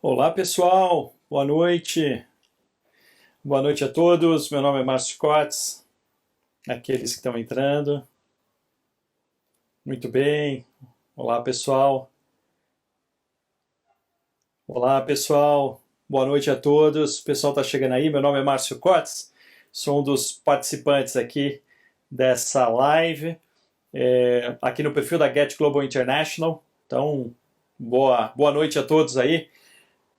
Olá, pessoal. Boa noite. Boa noite a todos. Meu nome é Márcio Cotes. Aqueles que estão entrando. Muito bem. Olá, pessoal. Olá, pessoal. Boa noite a todos. O pessoal está chegando aí. Meu nome é Márcio Cotes. Sou um dos participantes aqui dessa live, aqui no perfil da Get Global International. Então, boa noite a todos aí.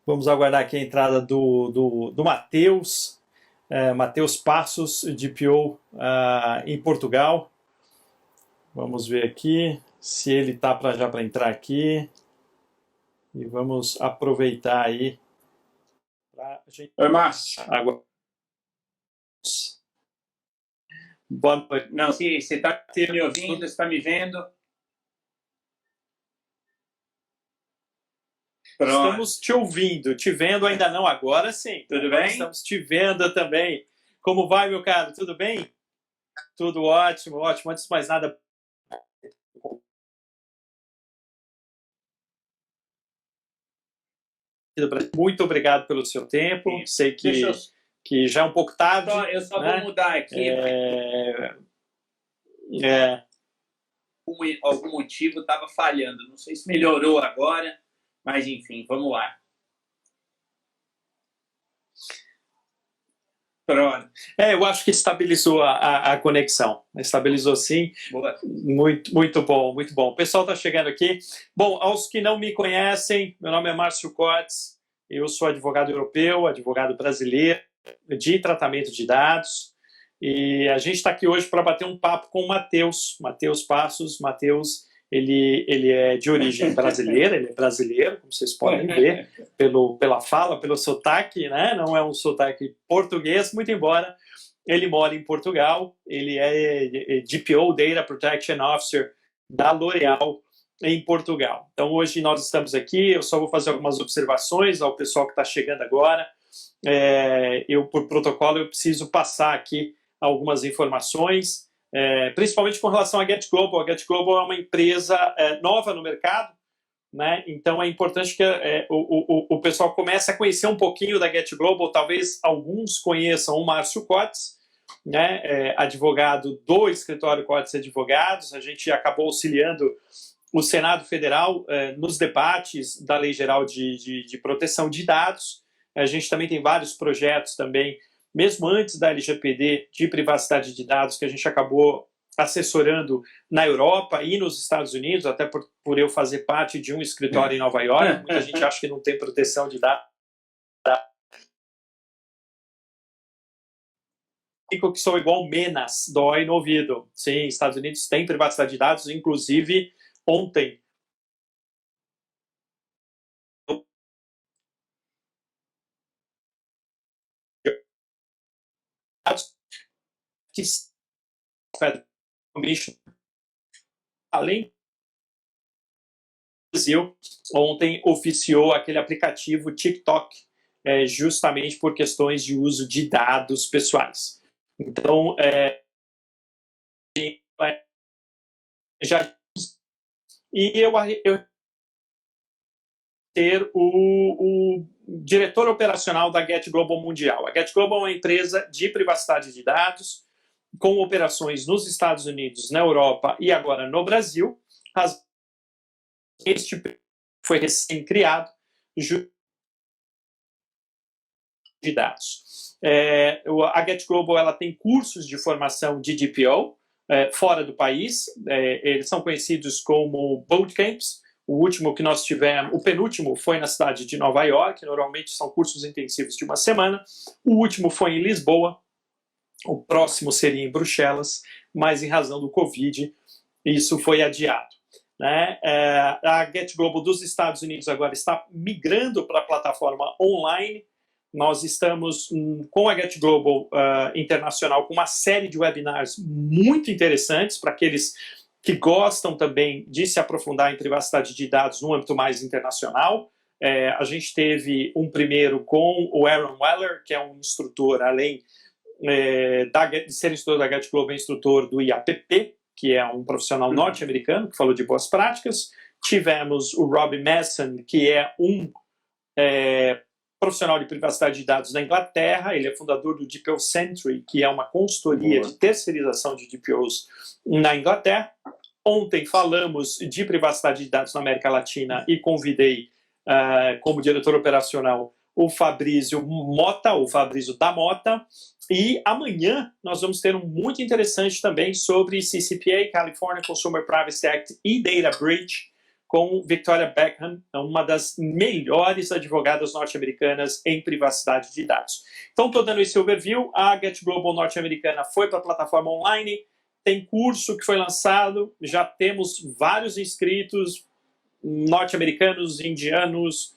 Vamos aguardar aqui a entrada do Matheus. Matheus Passos, DPO em Portugal. Vamos ver aqui se ele está já para entrar aqui. E vamos aproveitar aí para a gente. Oi, Márcio. Boa noite. Não, se você está me ouvindo, você está me vendo? Pronto. Estamos te ouvindo, te vendo ainda não, agora sim. Tudo bem? Estamos te vendo também. Como vai, meu caro? Tudo bem? Tudo ótimo, ótimo. Antes de mais nada, muito obrigado pelo seu tempo. Sim. Sei que já é um pouco tarde. Eu só vou mudar aqui. Algum motivo estava falhando. Não sei se melhorou agora, mas enfim, vamos lá. Pronto. Eu acho que estabilizou a conexão. Estabilizou sim. Boa. Muito bom, muito bom. O pessoal está chegando aqui. Bom, aos que não me conhecem, meu nome é Márcio Cotes. Eu sou advogado europeu, advogado brasileiro de tratamento de dados. E a gente está aqui hoje para bater um papo com o Matheus Passos. Matheus, ele é de origem brasileira, ele é brasileiro, como vocês podem ver, pela fala, pelo sotaque, né? Não é um sotaque português, muito embora ele mora em Portugal. Ele é DPO, Data Protection Officer, da L'Oréal em Portugal. Então hoje nós estamos aqui, eu só vou fazer algumas observações ao pessoal que está chegando agora. Eu, por protocolo, eu preciso passar aqui algumas informações, principalmente com relação à Get Global. A Get Global é uma empresa nova no mercado, né? Então é importante que o pessoal comece a conhecer um pouquinho da Get Global. Talvez alguns conheçam o Márcio Cotes, né? Advogado do escritório Cotes Advogados. A gente acabou auxiliando o Senado Federal nos debates da Lei Geral de Proteção de Dados. A gente também tem vários projetos também, mesmo antes da LGPD, de privacidade de dados, que a gente acabou assessorando na Europa e nos Estados Unidos, até por eu fazer parte de um escritório em Nova York. Muita gente acha que não tem proteção de dados. Que sou igual menas, dói no ouvido. Sim, Estados Unidos tem privacidade de dados, inclusive ontem. Além do Brasil, ontem oficiou aquele aplicativo TikTok, justamente por questões de uso de dados pessoais. Então, eu ter o diretor operacional da Get Global Mundial. A Get Global é uma empresa de privacidade de dados, com operações nos Estados Unidos, na Europa e agora no Brasil. Este foi recém-criado de dados. A Get Global ela tem cursos de formação de DPO fora do país. Eles são conhecidos como bootcamps. O último que nós tivemos, o penúltimo foi na cidade de Nova York. Normalmente são cursos intensivos de uma semana. O último foi em Lisboa. O próximo seria em Bruxelas, mas em razão do Covid, isso foi adiado. Né? A Get Global dos Estados Unidos agora está migrando para a plataforma online. Nós estamos com a Get Global Internacional com uma série de webinars muito interessantes para aqueles que gostam também de se aprofundar em privacidade de dados no âmbito mais internacional. A gente teve um primeiro com o Aaron Weller, que é um instrutor, além de ser instrutor da Get Global, é instrutor do IAPP, que é um profissional norte-americano que falou de boas práticas. Tivemos o Rob Masson, que é um profissional de privacidade de dados na Inglaterra. Ele é fundador do DPO Sentry, que é uma consultoria de terceirização de DPOs na Inglaterra. Ontem falamos de privacidade de dados na América Latina e convidei como diretor operacional o Fabrício Mota, o Fabrício da Mota. E amanhã nós vamos ter um muito interessante também sobre CCPA, California Consumer Privacy Act e Data Breach, com Victoria Beckham, uma das melhores advogadas norte-americanas em privacidade de dados. Então, estou dando esse overview. A Get Global norte-americana foi para a plataforma online, tem curso que foi lançado, já temos vários inscritos norte-americanos, indianos,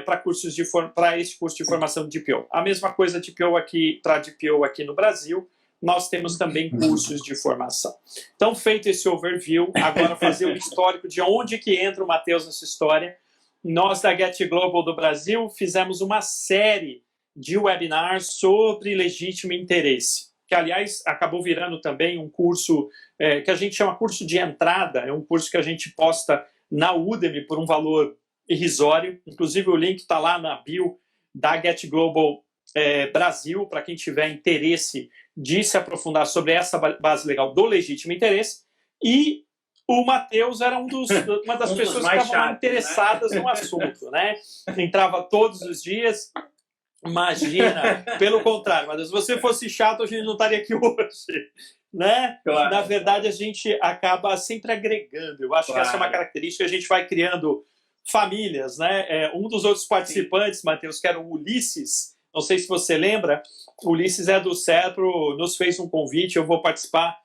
para esse curso de formação de DPO. A mesma coisa para DPO aqui no Brasil. Nós temos também cursos de formação. Então, feito esse overview, agora fazer o histórico de onde que entra o Matheus nessa história. Nós, da Get Global do Brasil, fizemos uma série de webinars sobre legítimo interesse, que, aliás, acabou virando também um curso que a gente chama curso de entrada, é um curso que a gente posta na Udemy por um valor irrisório. Inclusive, o link está lá na bio da Get Global Brasil, para quem tiver interesse de se aprofundar sobre essa base legal do legítimo interesse. E o Matheus era uma das pessoas que estavam interessadas no assunto, né? Entrava todos os dias. Imagina, pelo contrário, mas se você fosse chato, a gente não estaria aqui hoje, né? Claro. Na verdade, a gente acaba sempre agregando. Eu acho que essa é uma característica, a gente vai criando famílias, né? Um dos outros participantes, Matheus, que era o Ulisses, não sei se você lembra, o Ulisses é do CERPRO, nos fez um convite, eu vou participar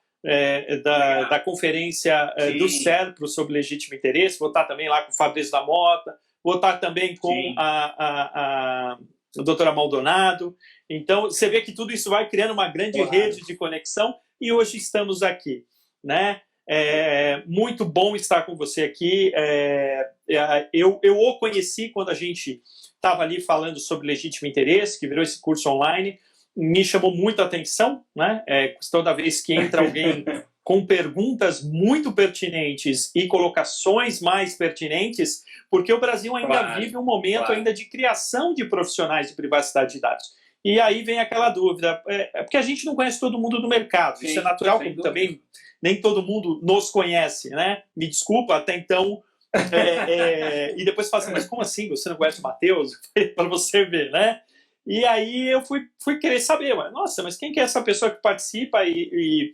da conferência do CERPRO sobre legítimo interesse, vou estar também lá com o Fabrício da Mota, vou estar também com a doutora Maldonado. Então, você vê que tudo isso vai criando uma grande rede de conexão e hoje estamos aqui, né? Muito bom estar com você aqui. Eu o conheci quando a gente estava ali falando sobre legítimo interesse, que virou esse curso online, me chamou muito a atenção, né? Toda vez que entra alguém com perguntas muito pertinentes e colocações mais pertinentes, porque o Brasil ainda vive um momento ainda de criação de profissionais de privacidade de dados. E aí vem aquela dúvida, porque a gente não conhece todo mundo do mercado, isso é natural, como também nem todo mundo nos conhece, né? Me desculpa, até então. E depois fala assim, mas como assim? Você não conhece o Matheus? Para você ver, né? E aí eu fui querer saber, nossa, mas quem que é essa pessoa que participa e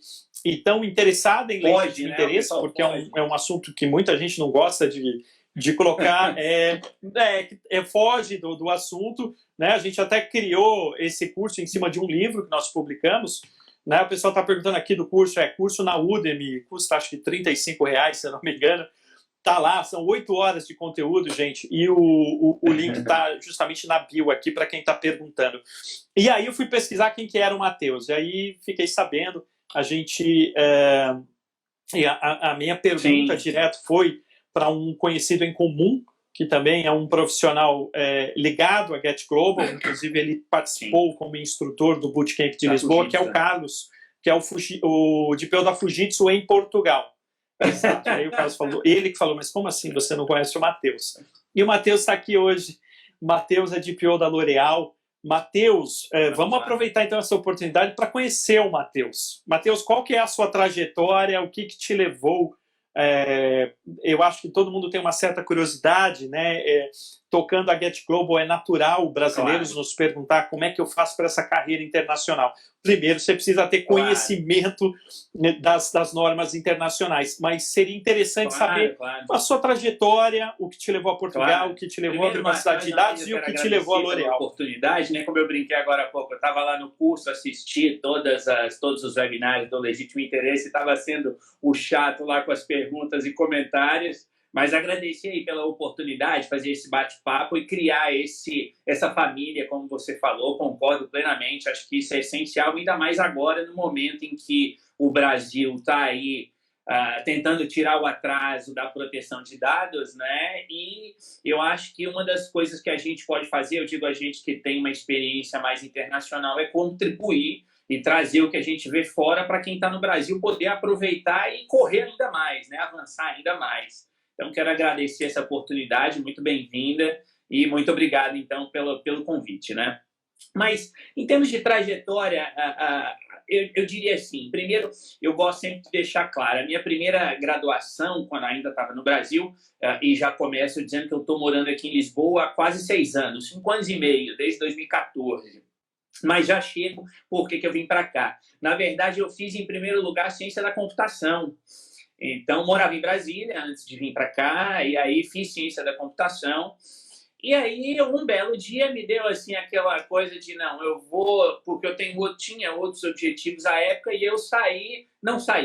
tão interessada em legítimo interesse? Porque é um assunto que muita gente não gosta de colocar, foge do assunto, né? A gente até criou esse curso em cima de um livro que nós publicamos, né? O pessoal está perguntando aqui do curso, curso na Udemy, custa acho que R$35, se eu não me engano. Tá lá, são 8 horas de conteúdo, gente, e o link está justamente na bio aqui para quem está perguntando. E aí eu fui pesquisar quem que era o Matheus, e aí fiquei sabendo, a minha pergunta direto foi para um conhecido em comum, que também é um profissional ligado à Get Global, inclusive ele participou como instrutor do Bootcamp de Lisboa, que é o Carlos, que é o DPO da Fujitsu em Portugal. Exato. Aí o Carlos falou, ele que falou, mas como assim você não conhece o Matheus? E o Matheus está aqui hoje. O Matheus é DPO da L'Oréal. Matheus, vamos aproveitar então essa oportunidade para conhecer o Matheus. Matheus, qual que é a sua trajetória? O que te levou? Eu acho que todo mundo tem uma certa curiosidade, né? Tocando a Get Global, é natural brasileiros nos perguntar como é que eu faço para essa carreira internacional. Primeiro, você precisa ter conhecimento das normas internacionais, mas seria interessante saber a sua trajetória, o que te levou a Portugal, o que te levou à privacidade de dados e o que te levou a L'Oréal. Oportunidade, né? Como eu brinquei agora há pouco, eu estava lá no curso, assisti todos os webinários do legítimo interesse, estava sendo o chato lá com as perguntas e comentários. Mas agradecer aí pela oportunidade de fazer esse bate-papo e criar essa família, como você falou, concordo plenamente, acho que isso é essencial, ainda mais agora, no momento em que o Brasil está aí tentando tirar o atraso da proteção de dados, né? E eu acho que uma das coisas que a gente pode fazer, eu digo a gente que tem uma experiência mais internacional, é contribuir e trazer o que a gente vê fora para quem está no Brasil poder aproveitar e correr ainda mais, né? Avançar ainda mais. Então, quero agradecer essa oportunidade, muito bem-vinda. E muito obrigado, então, pelo convite, né? Mas, em termos de trajetória, eu diria assim, primeiro, eu gosto sempre de deixar claro, a minha primeira graduação, quando ainda estava no Brasil, e já começo dizendo que eu estou morando aqui em Lisboa há quase 6 anos, 5 anos e meio, desde 2014. Mas já chego, por que eu vim para cá? Na verdade, eu fiz, em primeiro lugar, ciência da computação. Então, morava em Brasília antes de vir para cá, e aí fiz ciência da computação. E aí, um belo dia, me deu assim aquela coisa de, não, eu vou, porque tinha outros objetivos à época, e eu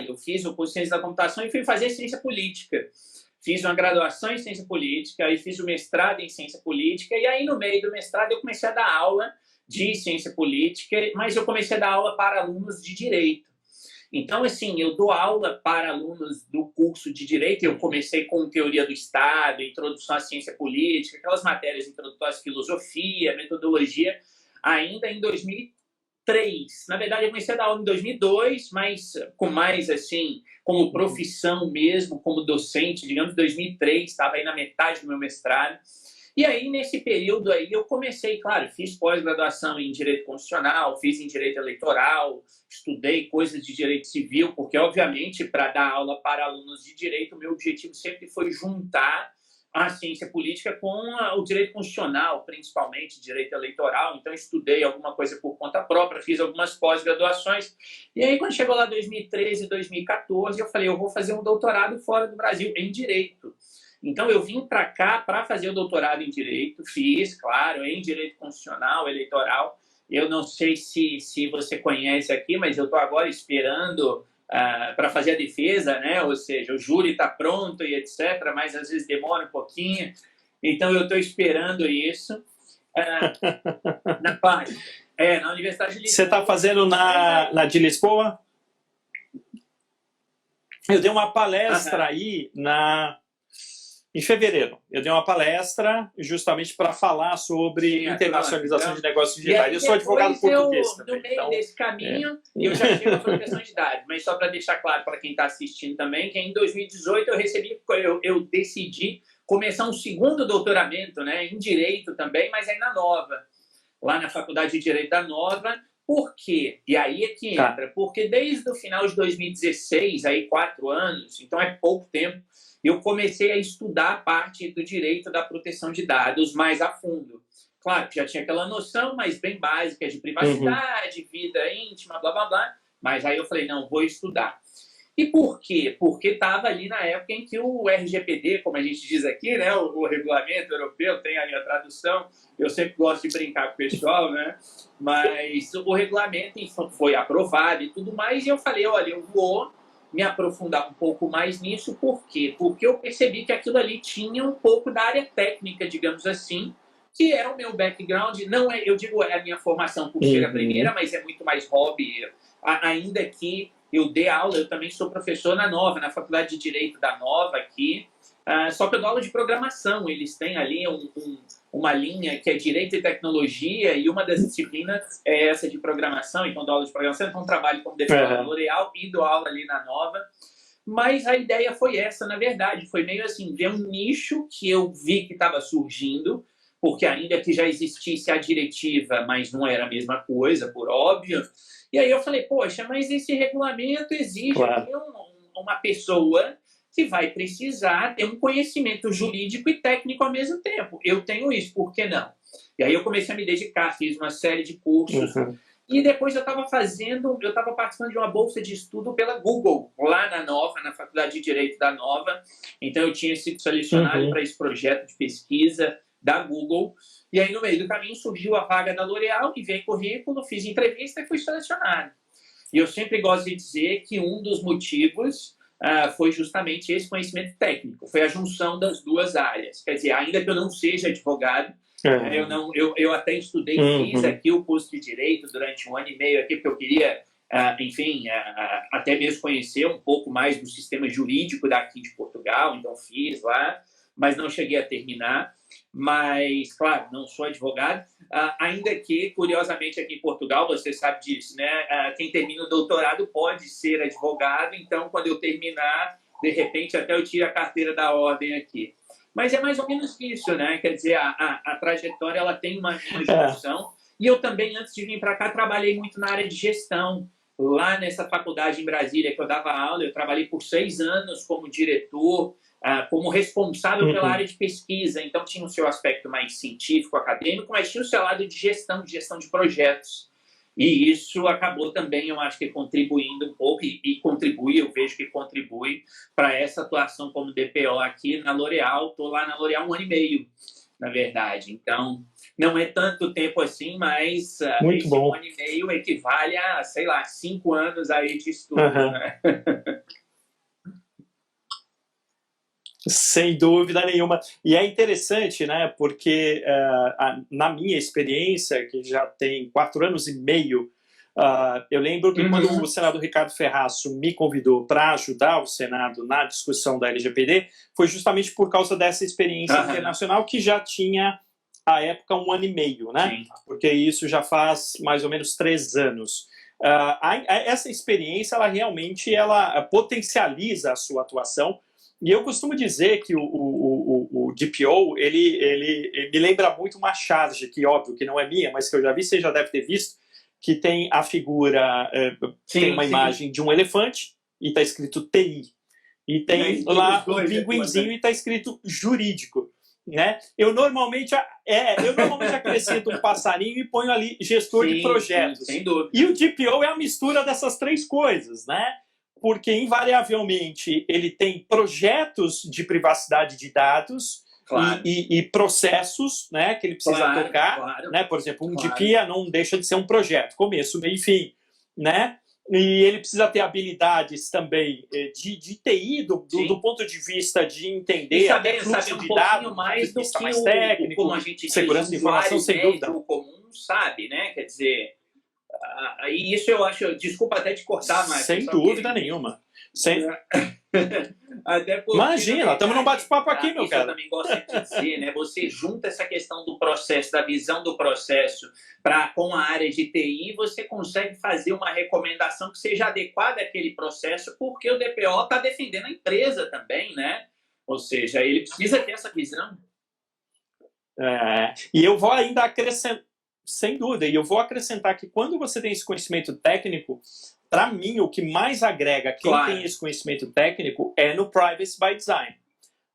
eu fiz o curso de ciência da computação e fui fazer ciência política. Fiz uma graduação em ciência política, aí fiz o mestrado em ciência política, e aí, no meio do mestrado, eu comecei a dar aula de ciência política, mas eu comecei a dar aula para alunos de direito. Então, assim, eu dou aula para alunos do curso de Direito. Eu comecei com Teoria do Estado, Introdução à Ciência Política, aquelas matérias introdutórias, filosofia, metodologia, ainda em 2003. Na verdade, eu comecei a dar aula em 2002, mas com mais, assim, como profissão mesmo, como docente, digamos, em 2003, estava aí na metade do meu mestrado. E aí, nesse período aí, eu comecei, claro, fiz pós-graduação em Direito Constitucional, fiz em Direito Eleitoral, estudei coisas de Direito Civil, porque, obviamente, para dar aula para alunos de Direito, o meu objetivo sempre foi juntar a ciência política com o Direito Constitucional, principalmente Direito Eleitoral. Então, estudei alguma coisa por conta própria, fiz algumas pós-graduações. E aí, quando chegou lá 2013, 2014, eu falei, eu vou fazer um doutorado fora do Brasil, em Direito. Então, eu vim para cá para fazer o doutorado em Direito, fiz, claro, em Direito Constitucional, Eleitoral. Eu não sei se você conhece aqui, mas eu estou agora esperando para fazer a defesa, né? Ou seja, o júri está pronto e etc., mas às vezes demora um pouquinho. Então, eu estou esperando isso. Na Universidade de Lisboa. Você está fazendo na de Lisboa? Eu dei uma palestra aí em fevereiro. Eu dei uma palestra justamente para falar sobre internacionalização de negócios digitais. Eu sou advogado português também. No meio desse caminho, eu já chego à proteção de dados. Mas só para deixar claro para quem está assistindo também, que em 2018 eu decidi começar um segundo doutoramento, né, em Direito também, mas aí na Nova, lá na Faculdade de Direito da Nova. Por quê? E aí é que entra. Porque desde o final de 2016, aí 4 anos, então é pouco tempo, eu comecei a estudar a parte do direito da proteção de dados mais a fundo. Claro que já tinha aquela noção, mas bem básica de privacidade, vida íntima, blá, blá, blá. Mas aí eu falei, não, vou estudar. E por quê? Porque estava ali na época em que o RGPD, como a gente diz aqui, né, o regulamento europeu, tem ali a tradução, eu sempre gosto de brincar com o pessoal, né? Mas o regulamento foi aprovado e tudo mais, e eu falei, olha, eu vou me aprofundar um pouco mais nisso. Por quê? Porque eu percebi que aquilo ali tinha um pouco da área técnica, digamos assim, que é o meu background. Não é, eu digo, é a minha formação por ser a primeira, mas é muito mais hobby. Ainda que eu dê aula, eu também sou professor na Nova, na Faculdade de Direito da Nova aqui, só que eu dou aula de programação. Eles têm ali uma linha que é Direito e Tecnologia, e uma das disciplinas é essa de programação, então dou aula de programação, então trabalho como defensor da L'Oréal e dou aula ali na Nova. Mas a ideia foi essa, na verdade, foi meio assim, ver um nicho que eu vi que estava surgindo, porque ainda que já existisse a diretiva, mas não era a mesma coisa, por óbvio. E aí eu falei, poxa, mas esse regulamento exige aqui uma pessoa que vai precisar ter um conhecimento jurídico e técnico ao mesmo tempo. Eu tenho isso, por que não? E aí eu comecei a me dedicar, fiz uma série de cursos. E depois eu estava participando de uma bolsa de estudo pela Google, lá na Nova, na Faculdade de Direito da Nova. Então eu tinha sido selecionado para esse projeto de pesquisa da Google. E aí, no meio do caminho, surgiu a vaga da L'Oréal, enviei currículo, fiz entrevista e fui selecionado. E eu sempre gosto de dizer que um dos motivos foi justamente esse conhecimento técnico, foi a junção das duas áreas. Quer dizer, ainda que eu não seja advogado, eu até estudei, fiz aqui o curso de Direito durante 1 ano e meio aqui, porque eu queria, até mesmo conhecer um pouco mais do sistema jurídico daqui de Portugal, então fiz lá, mas não cheguei a terminar. Mas, claro, não sou advogado, ainda que, curiosamente, aqui em Portugal, você sabe disso, né? Quem termina o doutorado pode ser advogado, então, quando eu terminar, de repente, até eu tiro a carteira da ordem aqui. Mas é mais ou menos isso, né? Quer dizer, a trajetória ela tem uma evolução. E eu também, antes de vir para cá, trabalhei muito na área de gestão. Lá nessa faculdade em Brasília que eu dava aula, eu trabalhei por 6 anos como diretor, como responsável pela área de pesquisa. Então, tinha o seu aspecto mais científico, acadêmico, mas tinha o seu lado de gestão de projetos. E isso acabou também, eu acho que contribuindo um pouco, e contribui, eu vejo que contribui para essa atuação como DPO aqui na L'Oréal. Estou lá na L'Oréal 1 ano e meio, na verdade. Então, não é tanto tempo assim, mas esse 1 ano e meio equivale a, sei lá, 5 anos aí de estudo. Né? Sem dúvida nenhuma. E é interessante, né? Porque na minha experiência, que já tem 4 anos e meio, eu lembro que quando o senador Ricardo Ferraço me convidou para ajudar o Senado na discussão da LGPD, foi justamente por causa dessa experiência internacional que já tinha, à época, 1 ano e meio, né? Sim. Porque isso já faz mais ou menos 3 anos. Essa experiência, ela realmente potencializa a sua atuação. E eu costumo dizer que o DPO, ele me lembra muito uma charge, que óbvio que não é minha, mas que eu já vi, você já deve ter visto, que tem a figura, tem uma imagem de um elefante e está escrito TI. E tem lá um pinguinzinho e está escrito jurídico. Né? Eu normalmente acrescento um passarinho e ponho ali gestor de projetos. Sem dúvida. E o DPO é a mistura dessas 3 coisas, né? Porque, invariavelmente, ele tem projetos de privacidade de dados e processos, né, que ele precisa tocar. Né? Por exemplo, um DPIA não deixa de ser um projeto, começo, meio e fim. Né? E ele precisa ter habilidades também de TI, do ponto de vista de entender saber fluxo um de dados, mais do que mais técnico, como a gente segurança de informação, sem dúvida. O comum sabe, né? Quer dizer... E isso eu acho, desculpa até te cortar, mas sem dúvida nenhuma. Até porque, imagina, estamos num bate-papo aqui, meu cara. Eu também gosto de dizer, né? Você junta essa questão do processo, da visão do processo com a área de TI, você consegue fazer uma recomendação que seja adequada àquele processo, porque o DPO está defendendo a empresa também, né? Ou seja, ele precisa ter essa visão. E eu vou ainda acrescentar, sem dúvida, e eu vou acrescentar que quando você tem esse conhecimento técnico, para mim, o que mais agrega quem tem esse conhecimento técnico é no Privacy by Design.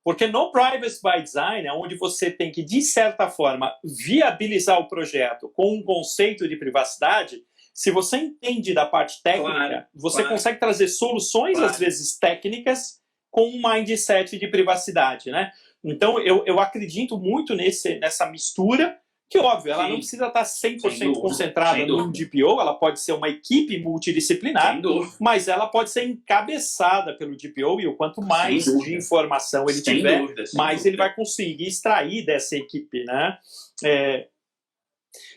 Porque no Privacy by Design é onde você tem que, de certa forma, viabilizar o projeto com um conceito de privacidade. Se você entende da parte técnica, você consegue trazer soluções, às vezes, técnicas com um mindset de privacidade, né? Então, eu acredito muito nessa mistura, que, óbvio, ela não precisa estar 100% concentrada num DPO, ela pode ser uma equipe multidisciplinar, mas ela pode ser encabeçada pelo DPO, e o quanto mais de informação ele tiver, mais ele vai conseguir extrair dessa equipe, né?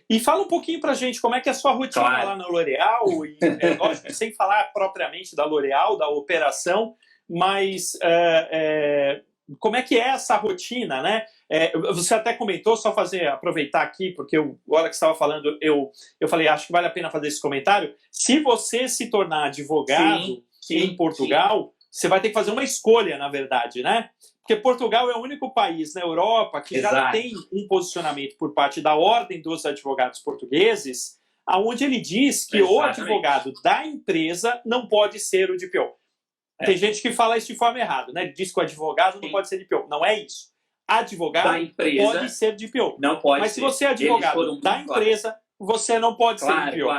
E fala um pouquinho pra gente como é que é a sua rotina lá na L'Oréal, lógico, sem falar propriamente da L'Oréal, da operação, mas como é que é essa rotina, né? Você até comentou, só aproveitar aqui, porque a hora que você estava falando, eu falei, acho que vale a pena fazer esse comentário. Se você se tornar advogado em Portugal, você vai ter que fazer uma escolha, na verdade, né? Porque Portugal é o único país na Europa que já tem um posicionamento por parte da Ordem dos Advogados Portugueses, onde ele diz que o advogado da empresa não pode ser o DPO. Tem gente que fala isso de forma errada, né? Ele diz que o advogado não pode ser DPO. Não é isso. Advogado pode ser DPO. Não pode Mas se você é advogado da empresa, você não pode ser DPO.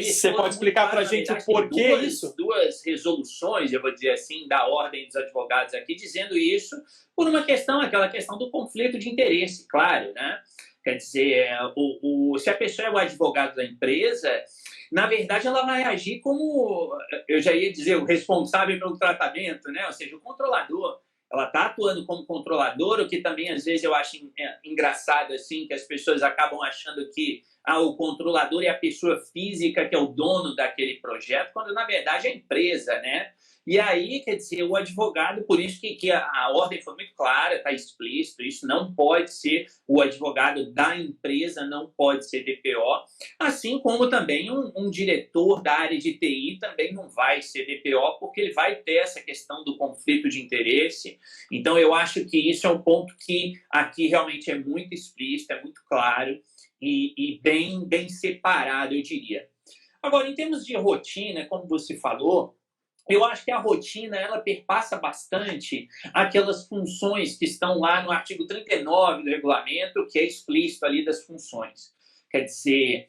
Você pode explicar para a gente o porquê isso? 2 resoluções, eu vou dizer assim, da Ordem dos Advogados aqui, dizendo isso por uma questão, aquela questão do conflito de interesse, claro, né? Quer dizer, se a pessoa é o advogado da empresa, na verdade ela vai agir como, eu já ia dizer, o responsável pelo tratamento, né? Ou seja, o controlador. Ela está atuando como controlador, o que também às vezes eu acho engraçado, assim, que as pessoas acabam achando que o controlador é a pessoa física que é o dono daquele projeto, quando na verdade é a empresa, né? E aí, quer dizer, o advogado, por isso que a ordem foi muito clara, está explícito, isso não pode ser, o advogado da empresa não pode ser DPO, assim como também um diretor da área de TI também não vai ser DPO, porque ele vai ter essa questão do conflito de interesse. Então, eu acho que isso é um ponto que aqui realmente é muito explícito, é muito claro e bem separado, eu diria. Agora, em termos de rotina, como você falou, eu acho que a rotina ela perpassa bastante aquelas funções que estão lá no artigo 39 do regulamento, que é explícito ali das funções. Quer dizer,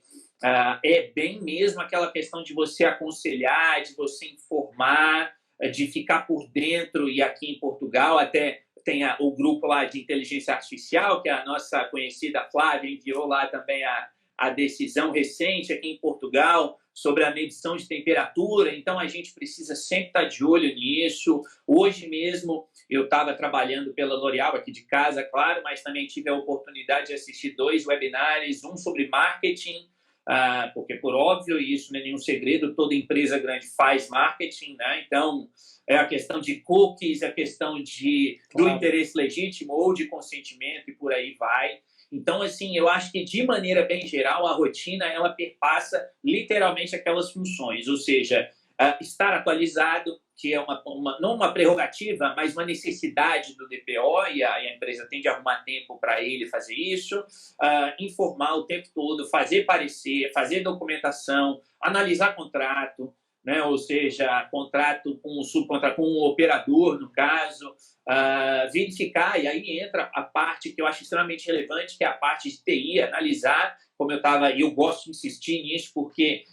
é bem mesmo aquela questão de você aconselhar, de você informar, de ficar por dentro, e aqui em Portugal até tem o grupo lá de inteligência artificial, que a nossa conhecida Flávia enviou lá também a decisão recente aqui em Portugal sobre a medição de temperatura, então a gente precisa sempre estar de olho nisso. Hoje mesmo eu estava trabalhando pela L'Oréal aqui de casa, claro, mas também tive a oportunidade de assistir 2 webinários, um sobre marketing, porque por óbvio, e isso não é nenhum segredo, toda empresa grande faz marketing, né? Então é a questão de cookies, a questão do interesse legítimo ou de consentimento e por aí vai. Então, assim, eu acho que, de maneira bem geral, a rotina, ela perpassa literalmente aquelas funções, ou seja, estar atualizado, que é não uma prerrogativa, mas uma necessidade do DPO, e a empresa tem de arrumar tempo para ele fazer isso, informar o tempo todo, fazer parecer, fazer documentação, analisar contrato, né? Ou seja, contrato com um subcontrato, com um operador, no caso, verificar, e aí entra a parte que eu acho extremamente relevante, que é a parte de TI, analisar, como eu gosto de insistir nisso, porque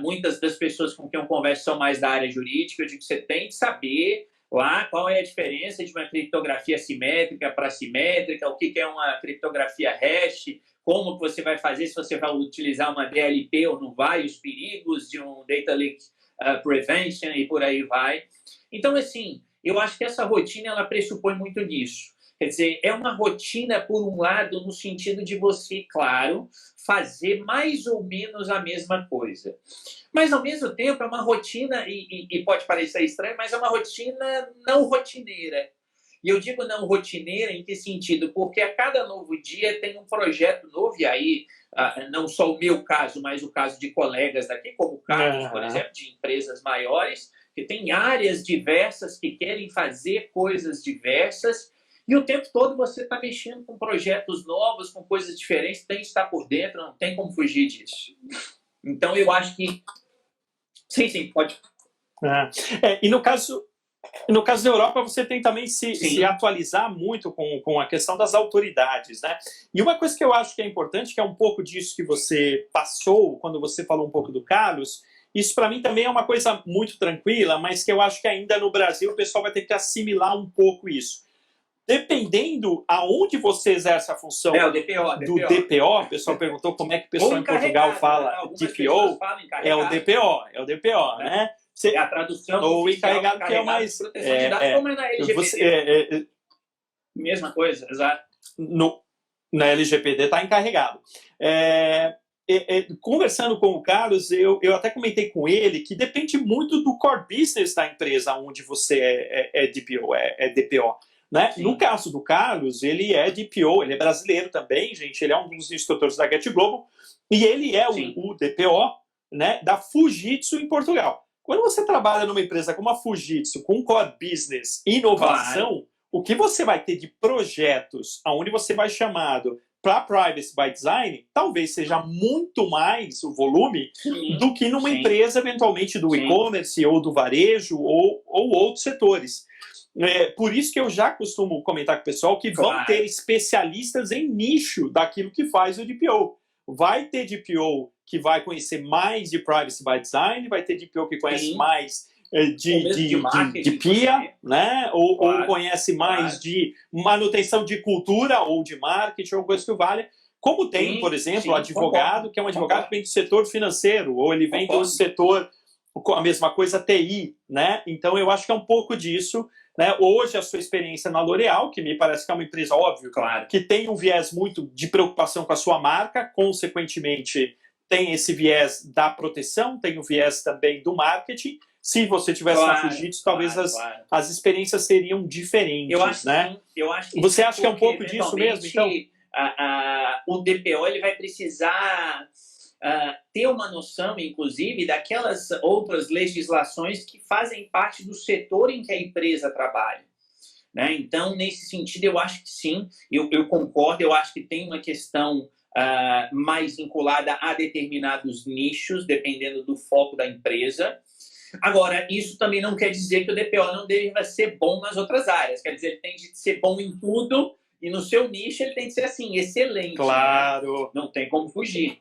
muitas das pessoas com quem eu converso são mais da área jurídica, eu digo que você tem de saber lá qual é a diferença de uma criptografia simétrica para assimétrica, o que é uma criptografia hash, como que você vai fazer, se você vai utilizar uma DLP ou não vai, os perigos de um data leak prevention e por aí vai. Então, assim, eu acho que essa rotina ela pressupõe muito nisso. Quer dizer, é uma rotina, por um lado, no sentido de você, claro, fazer mais ou menos a mesma coisa. Mas, ao mesmo tempo, é uma rotina, e pode parecer estranho, mas é uma rotina não rotineira. E eu digo não rotineira em que sentido? Porque a cada novo dia tem um projeto novo, e aí, não só o meu caso, mas o caso de colegas daqui, como o Carlos, por exemplo, de empresas maiores, que tem áreas diversas que querem fazer coisas diversas, e o tempo todo você está mexendo com projetos novos, com coisas diferentes, tem que estar por dentro, não tem como fugir disso. Então, eu acho que... Sim, pode. E no caso da Europa, você tem também se atualizar muito com a questão das autoridades, né? E uma coisa que eu acho que é importante, que é um pouco disso que você passou quando você falou um pouco do Carlos, isso para mim também é uma coisa muito tranquila, mas que eu acho que ainda no Brasil o pessoal vai ter que assimilar um pouco isso. Dependendo aonde você exerce a função o DPO. do DPO, o pessoal perguntou como é que o pessoal em Portugal fala DPO, é o DPO, né? É a tradução ou encarregado, que é o mais... proteção de dados, como é na LGPD. Mesma coisa, exato. Na LGPD está encarregado. Conversando com o Carlos, eu até comentei com ele que depende muito do core business da empresa onde você é DPO. Né? No caso do Carlos, ele é DPO, ele é brasileiro também, gente, ele é um dos instrutores da Get Global, e ele é o DPO, né, da Fujitsu em Portugal. Quando você trabalha numa empresa como a Fujitsu, com core business, inovação, o que você vai ter de projetos onde você vai chamado para Privacy by Design, talvez seja muito mais o volume do que numa empresa, eventualmente, do e-commerce ou do varejo ou outros setores. Por isso que eu já costumo comentar com o pessoal que vão ter especialistas em nicho daquilo que faz o DPO. Vai ter DPO que vai conhecer mais de Privacy by Design, vai ter DPO que conhece mais de PIA, né? ou conhece mais de manutenção de cultura ou de marketing ou coisa que vale. Como tem, por exemplo, o advogado, que é um advogado que vem do setor financeiro, ou ele vem do setor, a mesma coisa, TI, né? Então eu acho que é um pouco disso. Né? Hoje, a sua experiência na L'Oréal, que me parece que é uma empresa, óbvio, que tem um viés muito de preocupação com a sua marca, consequentemente, tem esse viés da proteção, tem o viés também do marketing, Se você tivesse na Fujitsu, talvez as experiências seriam diferentes, eu acho, né? Sim, eu acho que você acha que é um pouco disso mesmo, então? O DPO ele vai precisar ter uma noção, inclusive, daquelas outras legislações que fazem parte do setor em que a empresa trabalha. Né? Então, nesse sentido, eu acho que sim, eu concordo, eu acho que tem uma questão mais vinculada a determinados nichos, dependendo do foco da empresa. Agora, isso também não quer dizer que o DPO não deva ser bom nas outras áreas, quer dizer, ele tem de ser bom em tudo, e no seu nicho ele tem de ser, assim, excelente. Claro. Né? Não tem como fugir.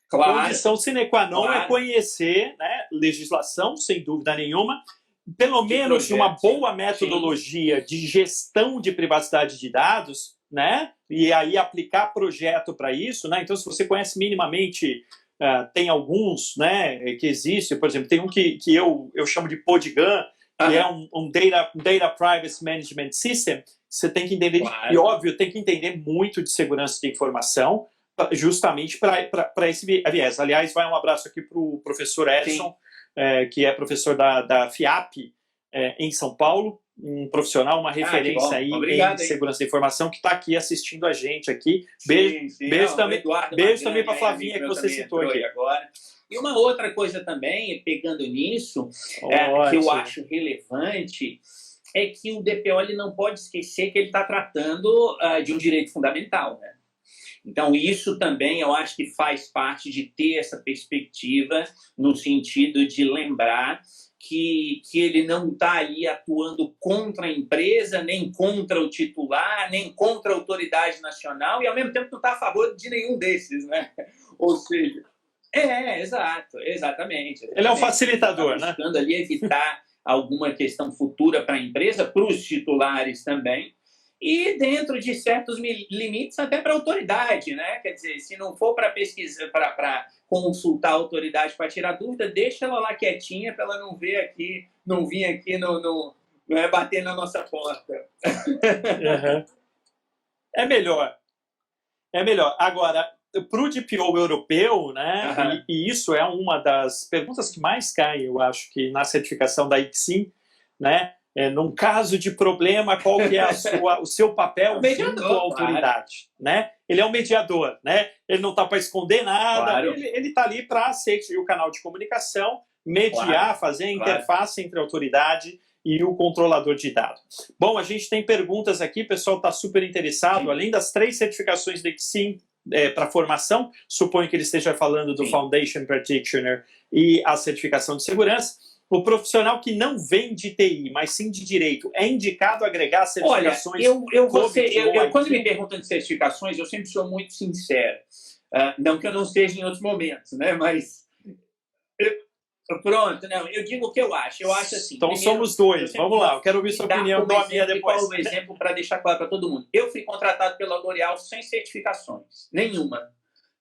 Claro. Condição sine qua non é conhecer, né, legislação, sem dúvida nenhuma, pelo menos uma boa metodologia de gestão de privacidade de dados, né, e aí aplicar projeto para isso, né, então se você conhece minimamente, tem alguns, né, que existe, por exemplo, tem um que eu chamo de Podgun, que é um data Privacy Management System. Você tem que entender, e óbvio, tem que entender muito de segurança de informação, justamente para esse viés. Aliás, vai um abraço aqui para o professor Edson, que é professor da FIAP, em São Paulo, um profissional, uma referência aí em segurança da informação, que está aqui assistindo a gente aqui. Beijo também para a Flavinha, que você citou aqui. Agora. E uma outra coisa também, pegando nisso, que eu acho relevante, é que o DPO ele não pode esquecer que ele está tratando de um direito fundamental, né? Então, isso também eu acho que faz parte de ter essa perspectiva, no sentido de lembrar que ele não está ali atuando contra a empresa, nem contra o titular, nem contra a autoridade nacional, e ao mesmo tempo não está a favor de nenhum desses, né? Ou seja, exatamente. Ele é um facilitador, né? Buscando ali evitar alguma questão futura para a empresa, para os titulares também, e dentro de certos limites até para a autoridade, né? Quer dizer, se não for para pesquisa, para consultar a autoridade para tirar dúvida, deixa ela lá quietinha para ela não vir aqui, não é bater na nossa porta. Uhum. É melhor. Agora, para o DPO europeu, né? E isso é uma das perguntas que mais cai, eu acho, que na certificação da ICSIM, né? Num caso de problema, qual que é o seu papel junto à autoridade? Né? Ele é um mediador, né? Ele não está para esconder nada, ele está ali para ser o canal de comunicação, mediar, fazer a interface entre a autoridade e o controlador de dados. Bom, a gente tem perguntas aqui, o pessoal está super interessado, além das 3 certificações da ICSIM para formação, suponho que ele esteja falando do Foundation Practitioner e a certificação de segurança. O profissional que não vem de TI, mas sim de direito, é indicado agregar certificações? Olha, quando me perguntam de certificações, eu sempre sou muito sincero. Não que eu não seja em outros momentos, né? Mas pronto, não, eu digo o que eu acho. Eu acho assim. Então primeiro, somos dois. Vamos lá, eu quero ouvir sua opinião, dou a minha depois. Qual o exemplo para deixar claro para todo mundo? Eu fui contratado pela L'Oréal sem certificações, nenhuma.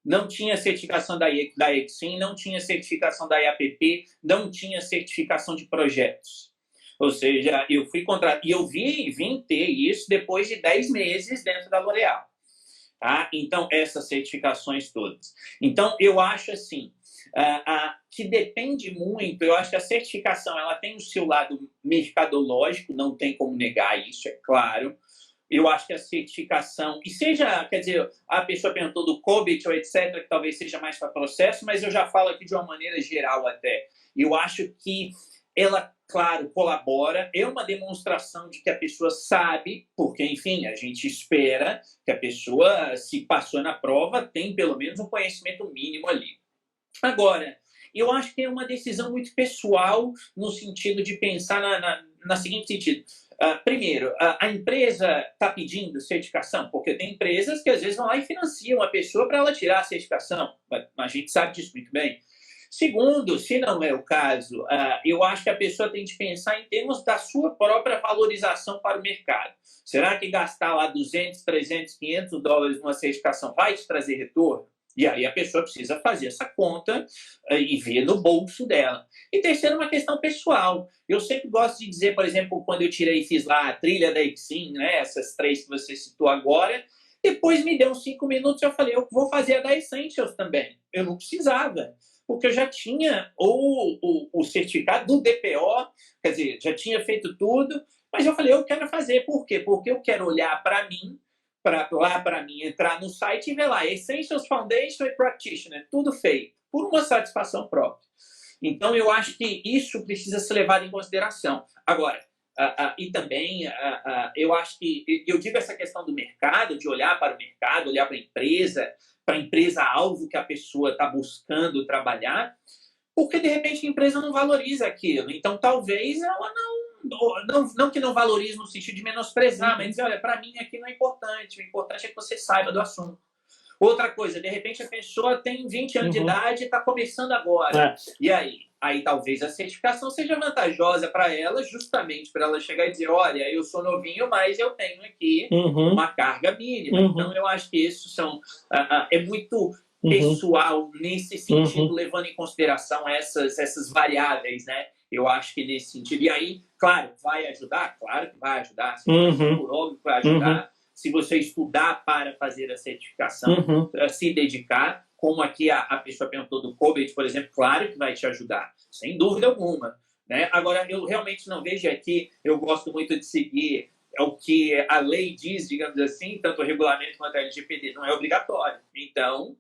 Não tinha certificação da ICSIM, não tinha certificação da IAPP, não tinha certificação de projetos. Ou seja, eu fui contratado, e eu vim ter isso depois de 10 meses dentro da L'Oréal. Tá? Então, essas certificações todas. Então, eu acho assim, que depende muito, eu acho que a certificação ela tem o seu lado mercadológico, não tem como negar isso, é claro. Eu acho que a certificação, e seja, quer dizer, a pessoa perguntou do COBIT ou etc., que talvez seja mais para processo, mas eu já falo aqui de uma maneira geral até. Eu acho que ela, claro, colabora, é uma demonstração de que a pessoa sabe, porque, enfim, a gente espera que a pessoa, se passou na prova, tem pelo menos um conhecimento mínimo ali. Agora, eu acho que é uma decisão muito pessoal no sentido de pensar na seguinte sentido. Primeiro, a empresa está pedindo certificação, porque tem empresas que às vezes vão lá e financiam a pessoa para ela tirar a certificação. A gente sabe disso muito bem. Segundo, se não é o caso, eu acho que a pessoa tem de pensar em termos da sua própria valorização para o mercado. Será que gastar lá 200, 300, 500 dólares numa certificação vai te trazer retorno? E aí a pessoa precisa fazer essa conta e ver no bolso dela. E terceiro, uma questão pessoal. Eu sempre gosto de dizer, por exemplo, quando eu fiz lá a trilha da ICSIM, né, essas 3 que você citou agora, depois me deu uns 5 minutos e eu falei, eu vou fazer a da Essentials também. Eu não precisava. porque eu já tinha o certificado do DPO, quer dizer, já tinha feito tudo, mas eu falei, eu quero fazer. Por quê? Porque eu quero olhar para mim, para mim, entrar no site e ver lá, Essentials, Foundation e Practitioner, tudo feito, por uma satisfação própria. Então, eu acho que isso precisa ser levado em consideração. Agora, e também, eu acho que, eu digo essa questão do mercado, de olhar para o mercado, olhar para a empresa-alvo que a pessoa está buscando trabalhar, porque, de repente, a empresa não valoriza aquilo. Então, talvez ela não que não valorize no sentido de menosprezar, mas dizer, olha, para mim aquilo é importante, o importante é que você saiba do assunto. Outra coisa, de repente a pessoa tem 20 anos de idade e está começando agora. E aí? Aí talvez a certificação seja vantajosa para ela, justamente para ela chegar e dizer, olha, eu sou novinho, mas eu tenho aqui uma carga mínima. Então eu acho que isso é muito pessoal nesse sentido, levando em consideração essas variáveis, né? Eu acho que nesse sentido. E aí, claro, vai ajudar? Claro que vai ajudar. Por óbvio que vai ajudar. Se você estudar para fazer a certificação, se dedicar, como aqui a pessoa perguntou do COBIT, por exemplo, claro que vai te ajudar, sem dúvida alguma. Né? Agora, eu realmente não vejo aqui, eu gosto muito de seguir o que a lei diz, digamos assim, tanto o regulamento quanto a LGPD, não é obrigatório. Então,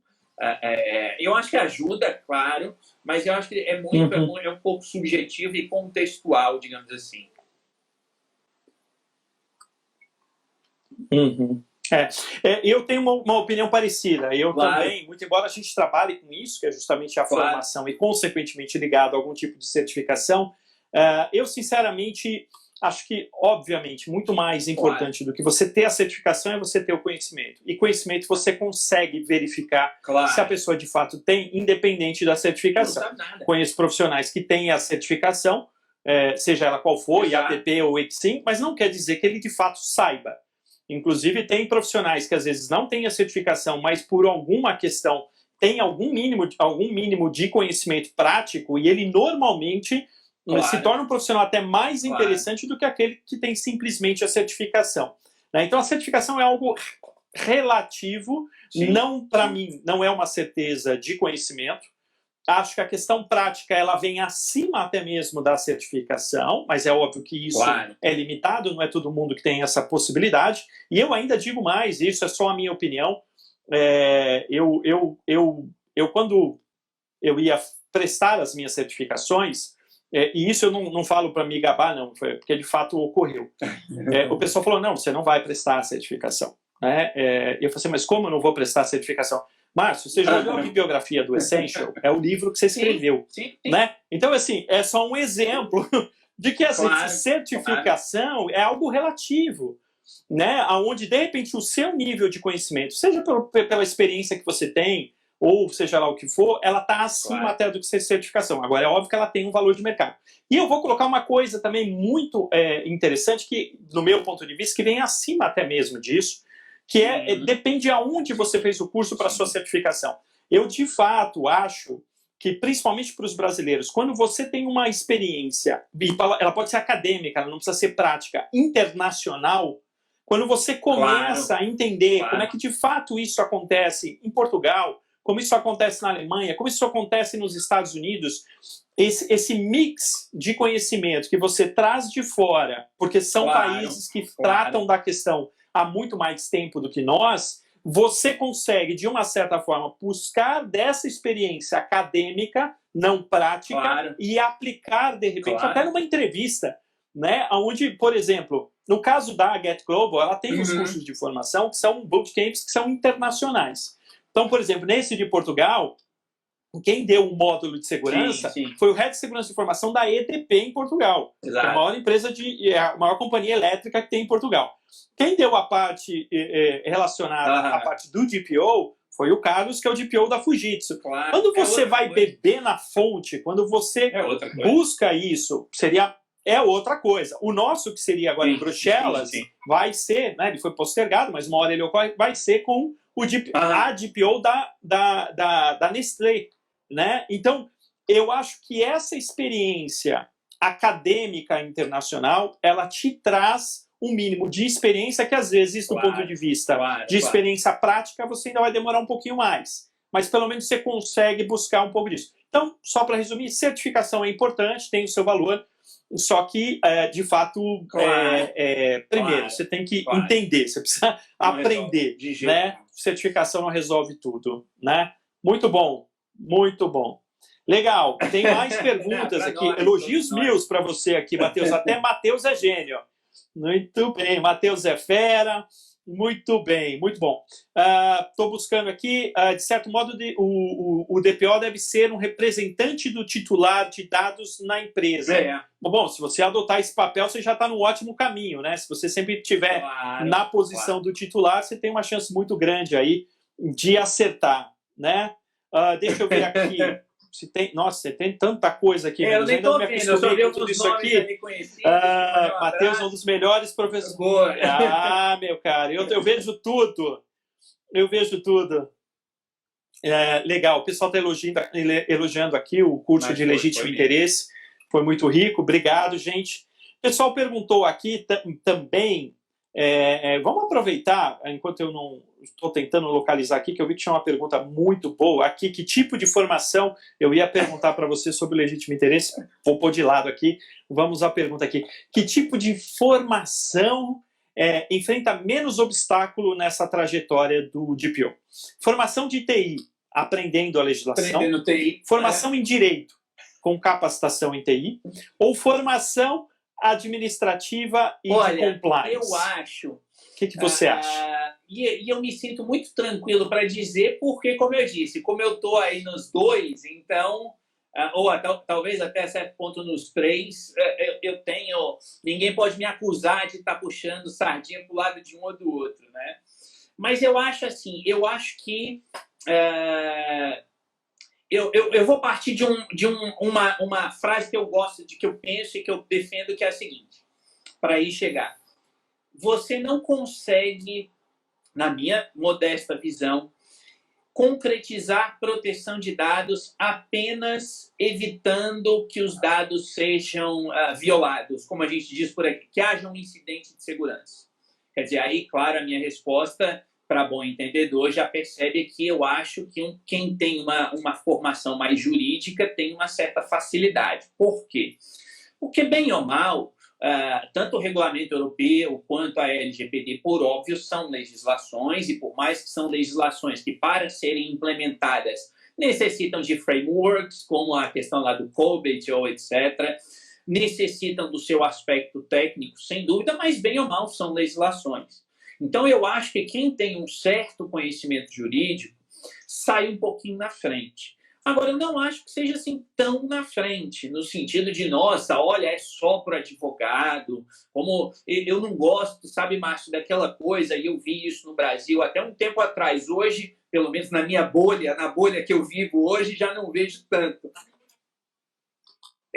eu acho que ajuda, claro, mas eu acho que é um pouco subjetivo e contextual, digamos assim. Eu tenho uma opinião parecida. Eu também, muito embora a gente trabalhe com isso, que é justamente a formação e, consequentemente, ligado a algum tipo de certificação, eu, sinceramente, acho que, obviamente, muito mais importante do que você ter a certificação é você ter o conhecimento. E conhecimento você consegue verificar se a pessoa, de fato, tem, independente da certificação. Não sabe nada. Conheço profissionais que têm a certificação, seja ela qual for, IATP ou EXIM, mas não quer dizer que ele, de fato, saiba. Inclusive, tem profissionais que às vezes não têm a certificação, mas por alguma questão tem algum mínimo de conhecimento prático e ele normalmente se torna um profissional até mais interessante do que aquele que tem simplesmente a certificação. Né? Então, a certificação é algo relativo, não, para mim, não é uma certeza de conhecimento. Acho que a questão prática ela vem acima até mesmo da certificação, mas é óbvio que isso é limitado, não é todo mundo que tem essa possibilidade. E eu ainda digo mais, isso é só a minha opinião. Quando eu ia prestar as minhas certificações, e isso eu não falo para me gabar, não, porque de fato ocorreu. O pessoal falou, não, você não vai prestar a certificação. Eu falei assim, mas como eu não vou prestar a certificação? Márcio, você já leu a bibliografia do Essential? É o livro que você escreveu. Sim. Né? Então, assim, é só um exemplo de que a certificação é algo relativo, né? Onde, de repente, o seu nível de conhecimento, seja pela experiência que você tem, ou seja lá o que for, ela está acima até do que ser certificação. Agora, é óbvio que ela tem um valor de mercado. E eu vou colocar uma coisa também muito interessante, que, no meu ponto de vista, que vem acima até mesmo disso, que depende aonde você fez o curso para a sua certificação. Eu, de fato, acho que, principalmente para os brasileiros, quando você tem uma experiência, ela pode ser acadêmica, ela não precisa ser prática, internacional, quando você começa a entender como é que, de fato, isso acontece em Portugal, como isso acontece na Alemanha, como isso acontece nos Estados Unidos, esse mix de conhecimento que você traz de fora, porque são países que tratam da questão há muito mais tempo do que nós, você consegue, de uma certa forma, buscar dessa experiência acadêmica, não prática, e aplicar, de repente, até numa entrevista, né? Onde, por exemplo, no caso da Get Global, ela tem os cursos de formação que são bootcamps que são internacionais. Então, por exemplo, nesse de Portugal, quem deu um módulo de segurança foi o Head de Segurança de Informação da EDP em Portugal. Que é a maior empresa, a maior companhia elétrica que tem em Portugal. Quem deu a parte relacionada à parte do DPO foi o Carlos, que é o DPO da Fujitsu. Quando você vai beber na fonte, quando você busca isso, é outra coisa. O nosso, que seria agora em Bruxelas, vai ser, né, ele foi postergado, mas uma hora ele ocorre, vai ser com a DPO da Nestlé. Né? Então, eu acho que essa experiência acadêmica internacional, ela te traz um mínimo de experiência que, às vezes, do ponto de vista de experiência prática, você ainda vai demorar um pouquinho mais. Mas, pelo menos, você consegue buscar um pouco disso. Então, só para resumir, certificação é importante, tem o seu valor, só que, de fato, Claro, primeiro, claro, você tem que claro. entender, você precisa Não aprender, de jeito né? nenhum. Certificação não resolve tudo, né? Muito bom, muito bom. Legal, tem mais perguntas Pra aqui, nós, elogios todos nós. mil para você aqui, Matheus, até Matheus é gênio. Muito bem, Matheus é fera, muito bem, muito bom. Estou buscando aqui, de certo modo, o DPO deve ser um representante do titular de dados na empresa. Bom, se você adotar esse papel, você já está no ótimo caminho, né? Se você sempre estiver na posição do titular, você tem uma chance muito grande aí de acertar, né? Deixa eu ver aqui. Nossa, você tem tanta coisa aqui. Eu nem estou vendo, eu só vi tudo alguns isso nomes aqui. ali conhecidos. Matheus é um dos melhores professores. Meu cara, eu vejo tudo. Eu vejo tudo. Legal, o pessoal está elogiando aqui o curso de legítimo interesse. Foi muito rico, obrigado, gente. O pessoal perguntou aqui também. Vamos aproveitar, enquanto eu não estou tentando localizar aqui, que eu vi que tinha uma pergunta muito boa aqui. Que tipo de formação eu ia perguntar para você sobre o legítimo interesse? Vou pôr de lado aqui. Vamos à pergunta aqui. Que tipo de formação enfrenta menos obstáculo nessa trajetória do DPO? Formação de TI, aprendendo a legislação. Aprendendo TI. Formação em direito, com capacitação em TI. Ou formação administrativa e de compliance? Eu acho. O que você acha? E eu me sinto muito tranquilo para dizer, porque, como eu disse, como eu estou aí nos dois, então, ou talvez até certo ponto nos três, eu tenho. Ninguém pode me acusar de estar puxando sardinha para o lado de um ou do outro, né? Mas eu acho assim, eu acho que. Eu vou partir de uma frase que eu gosto, que eu penso e que eu defendo, que é a seguinte, para aí chegar. Você não consegue, na minha modesta visão, concretizar proteção de dados apenas evitando que os dados sejam violados, como a gente diz por aqui, que haja um incidente de segurança. Quer dizer, aí, claro, a minha resposta, para bom entendedor, já percebe que eu acho que quem tem uma formação mais jurídica tem uma certa facilidade. Por quê? Porque, bem ou mal, tanto o regulamento europeu quanto a LGPD, por óbvio, são legislações, e por mais que são legislações que, para serem implementadas, necessitam de frameworks, como a questão lá do COBIT ou etc., necessitam do seu aspecto técnico, sem dúvida, mas, bem ou mal, são legislações. Então, eu acho que quem tem um certo conhecimento jurídico sai um pouquinho na frente. Agora, eu não acho que seja assim tão na frente, no sentido de, nossa, olha, é só para advogado, como eu não gosto, sabe, Márcio, daquela coisa, e eu vi isso no Brasil até um tempo atrás. Hoje, pelo menos na minha bolha, na bolha que eu vivo hoje, já não vejo tanto.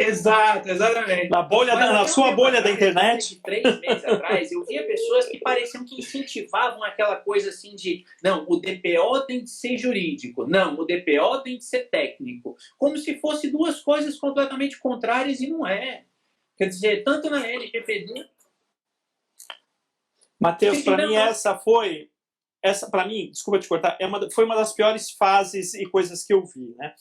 Exato, exatamente. Na sua bolha da internet? 3 meses atrás, eu via pessoas que pareciam que incentivavam aquela coisa assim de não, o DPO tem de ser jurídico, não, o DPO tem de ser técnico. Como se fossem duas coisas completamente contrárias, e não é. Quer dizer, tanto na LGPD... Matheus, para mim para mim, desculpa te cortar, foi uma das piores fases e coisas que eu vi, né?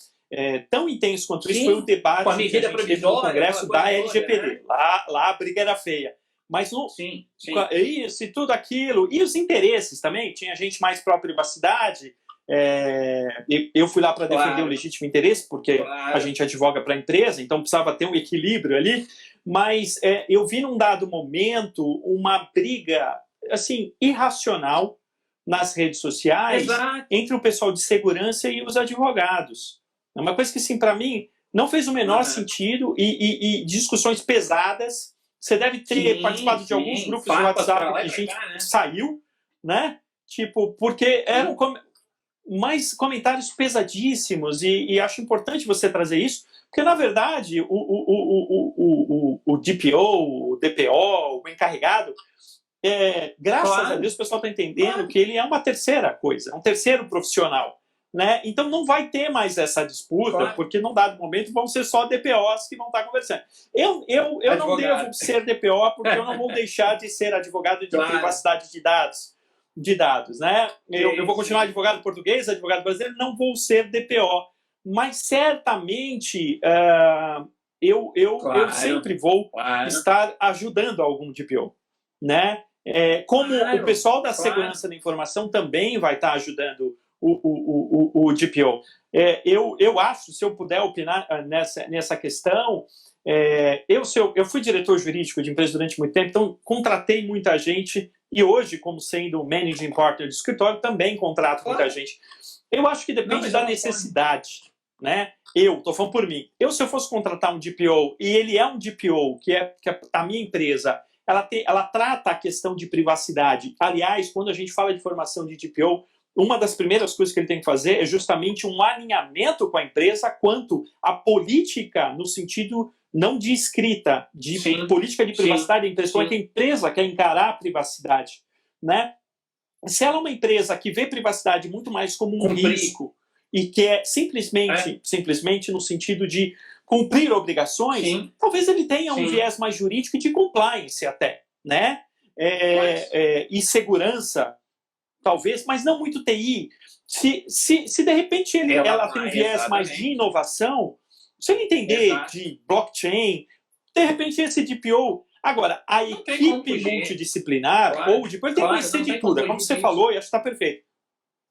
Tão intenso quanto isso foi o debate que a gente teve no Congresso da LGPD. Né? Lá a briga era feia. Mas isso e tudo aquilo, e os interesses também, tinha gente mais pró-privacidade. Eu fui lá para defender o legítimo interesse, porque a gente advoga para a empresa, então precisava ter um equilíbrio ali. Mas eu vi num dado momento uma briga assim, irracional nas redes sociais entre o pessoal de segurança e os advogados. É uma coisa que, assim, para mim, não fez o menor sentido e discussões pesadas. Você deve ter participado de alguns grupos de WhatsApp que a gente saiu, né? Tipo, porque eram mais comentários pesadíssimos e acho importante você trazer isso, porque, na verdade, o DPO, o DPO, o encarregado, graças a Deus o pessoal está entendendo que ele é uma terceira coisa, um terceiro profissional. Né? Então não vai ter mais essa disputa, porque num dado momento vão ser só DPOs que vão estar conversando. Eu não devo ser DPO porque eu não vou deixar de ser advogado de privacidade de dados, né? Eu vou continuar advogado português, advogado brasileiro, não vou ser DPO, mas certamente eu Claro, sempre vou claro, estar ajudando algum DPO, né? Como o claro, pessoal da claro. segurança da informação também vai estar ajudando o DPO. Eu acho, se eu puder opinar nessa questão, eu fui diretor jurídico de empresa durante muito tempo, então contratei muita gente, e hoje, como sendo managing partner de escritório, também contrato muita gente. Eu acho que depende da necessidade, né? Eu estou falando por mim. Se eu fosse contratar um DPO, e ele é um DPO, que a minha empresa, ela trata a questão de privacidade. Aliás, quando a gente fala de formação de DPO, uma das primeiras coisas que ele tem que fazer é justamente um alinhamento com a empresa quanto à política, no sentido não de escrita, de política de privacidade da empresa. Como é que a empresa quer encarar a privacidade, né? Se ela é uma empresa que vê privacidade muito mais como um risco e que é simplesmente no sentido de cumprir obrigações, talvez ele tenha um viés mais jurídico e de compliance até, né? E segurança, talvez, mas não muito TI. Se de repente ela tem um viés mais de inovação, se ele entender de blockchain, de repente esse DPO... Agora, a equipe multidisciplinar, ou depois tem que conhecer de tudo, como você falou, e acho que está perfeito.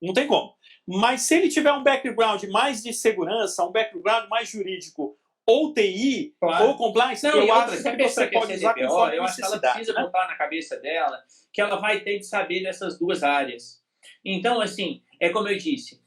Não tem como. Mas se ele tiver um background mais de segurança, um background mais jurídico, ou TI, ou compliance, eu acho que você pode usar conforme eu acho que ela precisa botar na cabeça dela que ela vai ter de saber dessas duas áreas. Então, assim, é como eu disse,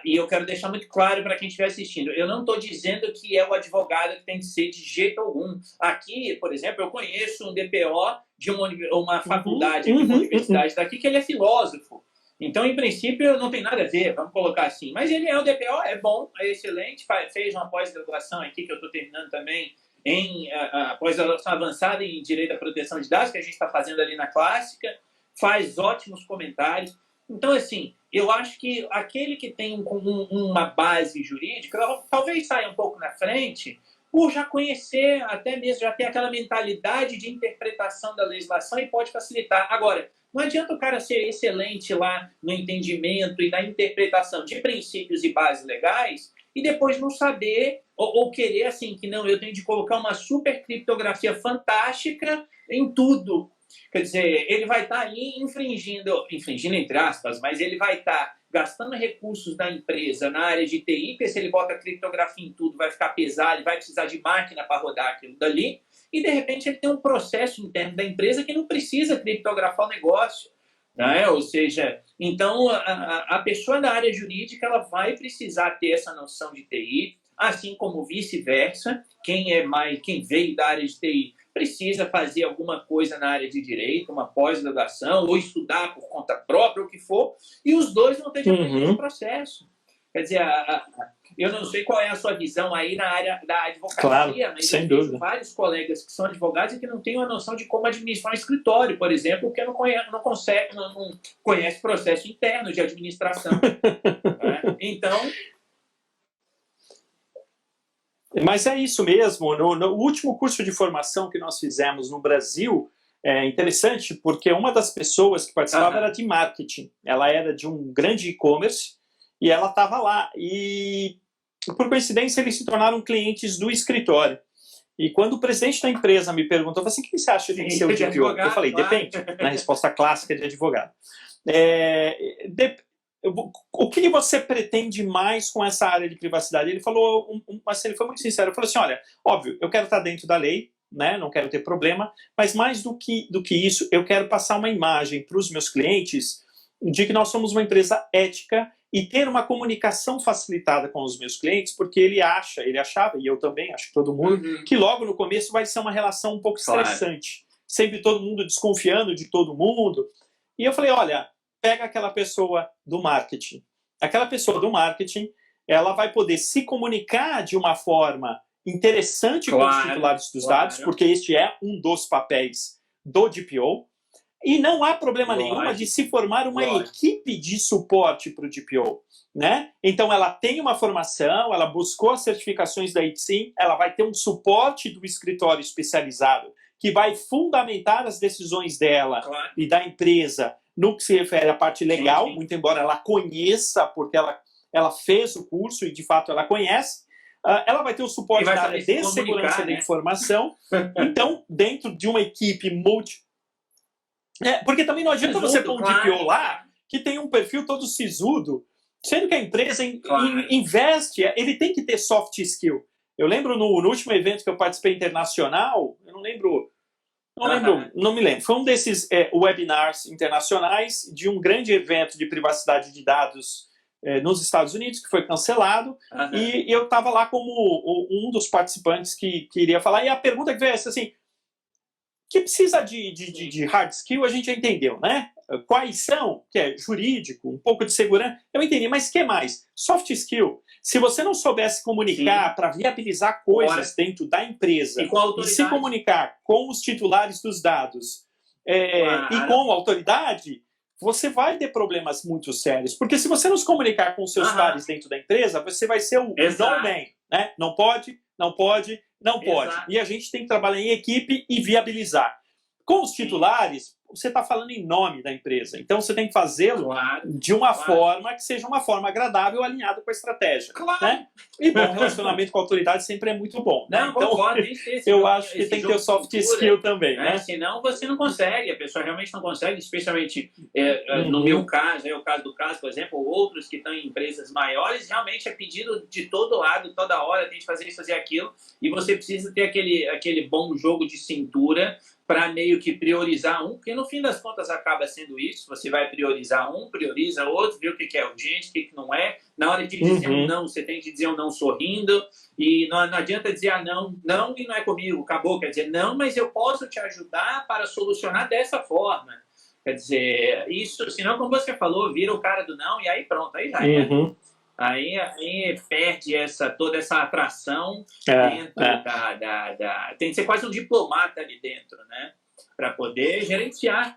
e eu quero deixar muito claro para quem estiver assistindo, eu não estou dizendo que é o advogado que tem que ser de jeito algum. Aqui, por exemplo, eu conheço um DPO de uma faculdade, de uma universidade daqui, que ele é filósofo. Então, em princípio, não tem nada a ver, vamos colocar assim. Mas ele é um DPO, é bom, é excelente, fez uma pós-graduação aqui, que eu estou terminando também, em pós-graduação avançada em Direito à Proteção de Dados, que a gente está fazendo ali na Clássica, faz ótimos comentários. Então, assim, eu acho que aquele que tem uma base jurídica, talvez saia um pouco na frente, por já conhecer, até mesmo já ter aquela mentalidade de interpretação da legislação e pode facilitar. Agora, não adianta o cara ser excelente lá no entendimento e na interpretação de princípios e bases legais e depois não saber ou querer, assim, que não, eu tenho de colocar uma super criptografia fantástica em tudo. Quer dizer, ele vai estar ali infringindo entre aspas, mas ele vai estar gastando recursos da empresa na área de TI, porque se ele bota criptografia em tudo, vai ficar pesado, ele vai precisar de máquina para rodar aquilo dali, e de repente ele tem um processo interno da empresa que não precisa criptografar o negócio. Né? Ou seja, então a pessoa da área jurídica ela vai precisar ter essa noção de TI, assim como vice-versa, quem veio da área de TI precisa fazer alguma coisa na área de direito, uma pós-graduação, ou estudar por conta própria, o que for, e os dois vão ter de aprender o processo. Quer dizer, eu não sei qual é a sua visão aí na área da advocacia, mas eu vejo vários colegas que são advogados e que não têm uma noção de como administrar um escritório, por exemplo, porque não conhece processo interno de administração. Né? Então... Mas é isso mesmo. No último curso de formação que nós fizemos no Brasil, é interessante porque uma das pessoas que participava era de marketing. Ela era de um grande e-commerce e ela estava lá. E, por coincidência, eles se tornaram clientes do escritório. E quando o presidente da empresa me perguntou, assim, o que você acha que tem que ser o DPO? Eu falei, depende. Na resposta clássica de advogado. O que você pretende mais com essa área de privacidade? Ele falou, ele foi muito sincero, ele falou assim, olha, óbvio, eu quero estar dentro da lei, né, não quero ter problema, mas mais do que isso, eu quero passar uma imagem para os meus clientes de que nós somos uma empresa ética e ter uma comunicação facilitada com os meus clientes, porque ele achava, e eu também, acho que todo mundo, que logo no começo vai ser uma relação um pouco estressante, sempre todo mundo desconfiando de todo mundo, e eu falei, olha, pega aquela pessoa do marketing. Aquela pessoa do marketing, ela vai poder se comunicar de uma forma interessante com os titulares dos dados, porque este é um dos papéis do DPO, e não há problema nenhum de se formar uma equipe de suporte para o DPO. Né? Então, ela tem uma formação, ela buscou as certificações da ITSIM, ela vai ter um suporte do escritório especializado, que vai fundamentar as decisões dela e da empresa no que se refere à parte legal, muito embora ela conheça, porque ela fez o curso e, de fato, ela conhece. Ela vai ter o suporte da área de segurança da informação. Então, dentro de uma equipe porque também não adianta você pôr um DPO lá que tem um perfil todo sisudo, sendo que a empresa investe, ele tem que ter soft skill. Eu lembro no último evento que eu participei internacional, eu não me lembro. Foi um desses webinars internacionais de um grande evento de privacidade de dados nos Estados Unidos, que foi cancelado, e eu estava lá como um dos participantes que iria falar, e a pergunta que veio é assim, que precisa de hard skill, a gente já entendeu, né? Quais são? Que é jurídico, um pouco de segurança, eu entendi, mas o que mais? Soft skill. Se você não soubesse comunicar para viabilizar coisas dentro da empresa e se comunicar com os titulares dos dados e com a autoridade, você vai ter problemas muito sérios. Porque se você não se comunicar com os seus pares dentro da empresa, você vai ser o no man, né? Não pode, não pode, não pode. Exato. E a gente tem que trabalhar em equipe e viabilizar. Com os titulares, você está falando em nome da empresa. Então, você tem que fazê-lo de uma forma que seja uma forma agradável, alinhada com a estratégia. Né? E bom, relacionamento com a autoridade sempre é muito bom. Né? Não, então, concordo, eu acho que tem que ter o soft skill também. Né? Senão, você não consegue. A pessoa realmente não consegue, especialmente no meu caso, o caso do caso, por exemplo, ou outros que estão em empresas maiores, realmente é pedido de todo lado, toda hora, tem que fazer isso, fazer aquilo, e você precisa ter aquele bom jogo de cintura para meio que priorizar porque no fim das contas acaba sendo isso, você vai priorizar prioriza outro, vê o que é urgente, o que não é, na hora de dizer um não, você tem que dizer um não sorrindo, e não adianta dizer não e não é comigo, acabou, quer dizer, não, mas eu posso te ajudar para solucionar dessa forma, quer dizer, isso, senão como você falou, vira o cara do não, e aí pronto, aí já é. Aí perde toda essa atração dentro tem que ser quase um diplomata ali dentro, né? Para poder gerenciar.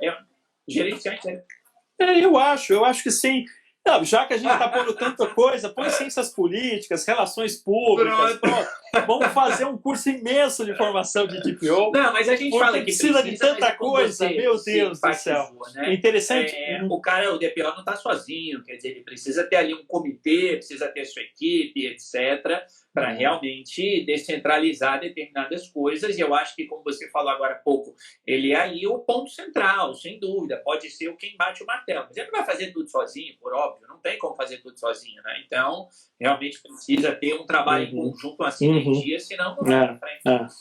Eu acho que sim. Não, já que a gente está pondo tanta coisa, põe ciências políticas, relações públicas. Pronto. Vamos fazer um curso imenso de formação de DPO. Não, mas a gente fala que precisa de tanta coisa, meu Deus do céu. Né? Interessante. O DPO não está sozinho, quer dizer, ele precisa ter ali um comitê, precisa ter sua equipe, etc., para realmente descentralizar determinadas coisas, e eu acho que, como você falou agora há pouco, ele é aí o ponto central, sem dúvida, pode ser quem bate o martelo, mas ele não vai fazer tudo sozinho, por óbvio, não tem como fazer tudo sozinho, né? Então, realmente precisa ter um trabalho em conjunto, uma sinergia, senão não vai para frente.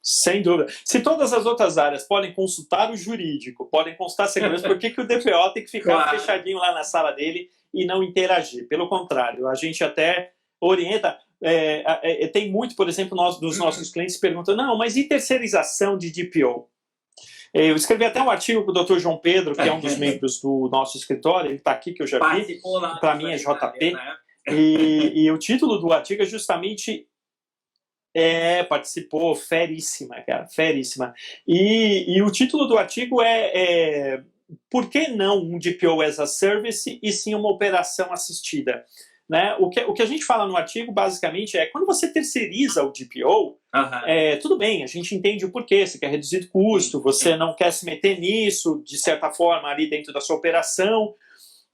Sem dúvida. Se todas as outras áreas podem consultar o jurídico, podem consultar a segurança, por que o DPO tem que ficar fechadinho lá na sala dele e não interagir? Pelo contrário, a gente até orienta. Tem muito, por exemplo, dos nossos clientes perguntam, não, mas e terceirização de DPO? Eu escrevi até um artigo com o Dr. João Pedro, que é um dos membros do nosso escritório, ele está aqui, que eu já vi, para mim é JP, e o título do artigo é justamente... participou, feríssima, cara, feríssima. E o título do artigo é por que não um DPO as a Service e sim uma operação assistida? Né? O que a gente fala no artigo, basicamente, é quando você terceiriza o DPO, tudo bem, a gente entende o porquê, você quer reduzir custo, você não quer se meter nisso, de certa forma, ali dentro da sua operação,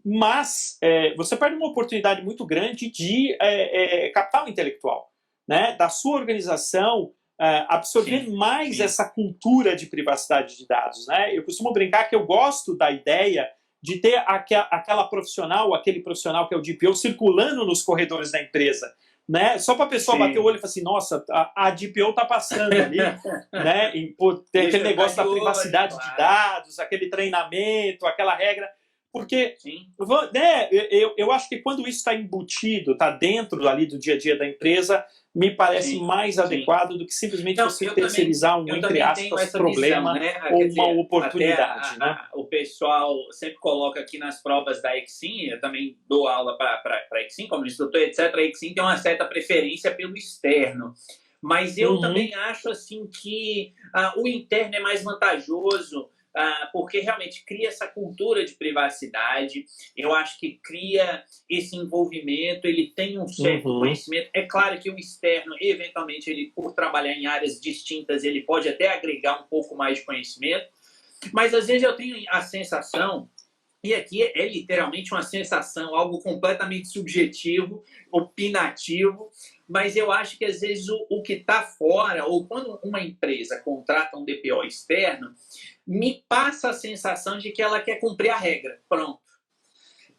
mas você perde uma oportunidade muito grande de capital intelectual. Né, da sua organização absorver mais essa cultura de privacidade de dados. Né? Eu costumo brincar que eu gosto da ideia de ter aquela profissional, aquele profissional que é o DPO, circulando nos corredores da empresa. Né? Só para a pessoa bater o olho e falar assim, nossa, a DPO está passando ali. Né? E, tem aquele negócio da privacidade de dados, aquele treinamento, aquela regra. Porque né, eu acho que quando isso está embutido, está dentro ali do dia a dia da empresa, me parece mais adequado do que simplesmente você terceirizar entre aspas, problema, visão, né? Ou uma oportunidade. Né? O pessoal sempre coloca aqui nas provas da Exim, eu também dou aula para a Exim, como instrutor, etc. A Exim tem uma certa preferência pelo externo. Mas eu também acho assim, que o interno é mais vantajoso, porque realmente cria essa cultura de privacidade, eu acho que cria esse envolvimento, ele tem um certo conhecimento. É claro que o externo, eventualmente, ele, por trabalhar em áreas distintas, ele pode até agregar um pouco mais de conhecimento, mas às vezes eu tenho a sensação, E aqui é literalmente uma sensação, algo completamente subjetivo, opinativo, mas eu acho que às vezes o que está fora, ou quando uma empresa contrata um DPO externo, me passa a sensação de que ela quer cumprir a regra. Pronto.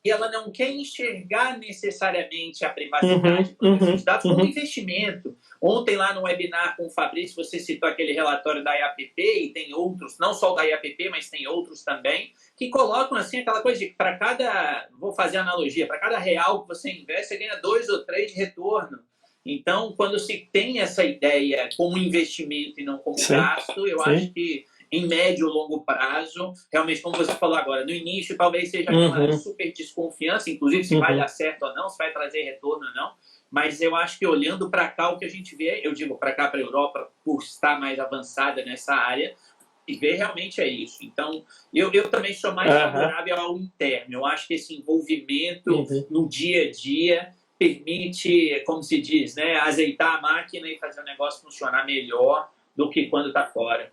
E ela não quer enxergar necessariamente a privacidade dos dados como investimento. Ontem, lá no webinar com o Fabrício, você citou aquele relatório da IAPP, e tem outros, não só o da IAPP, mas tem outros também, que colocam assim aquela coisa de que para cada, vou fazer analogia, para cada real que você investe, você ganha 2 ou 3 de retorno. Então, quando se tem essa ideia como investimento e não como gasto, eu acho que em médio ou longo prazo, realmente, como você falou agora, no início talvez seja aquela super desconfiança, inclusive se vai dar certo ou não, se vai trazer retorno ou não, mas eu acho que olhando para cá, o que a gente vê, eu digo para cá, para a Europa, por estar mais avançada nessa área, e ver realmente é isso. Então, eu também sou mais favorável ao interno. Eu acho que esse envolvimento no dia a dia permite, como se diz, né, azeitar a máquina e fazer o negócio funcionar melhor do que quando está fora.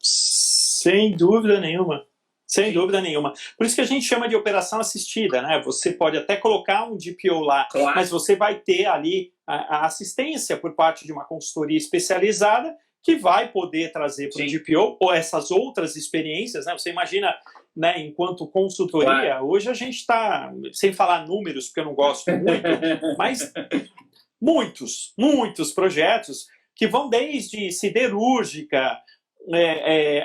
Sem dúvida nenhuma. Sem dúvida nenhuma. Por isso que a gente chama de operação assistida, né? Você pode até colocar um DPO lá, mas você vai ter ali a assistência por parte de uma consultoria especializada que vai poder trazer para o DPO ou essas outras experiências, né? Você imagina, né, enquanto consultoria, hoje a gente está, sem falar números, porque eu não gosto muito, mas muitos projetos que vão desde siderúrgica,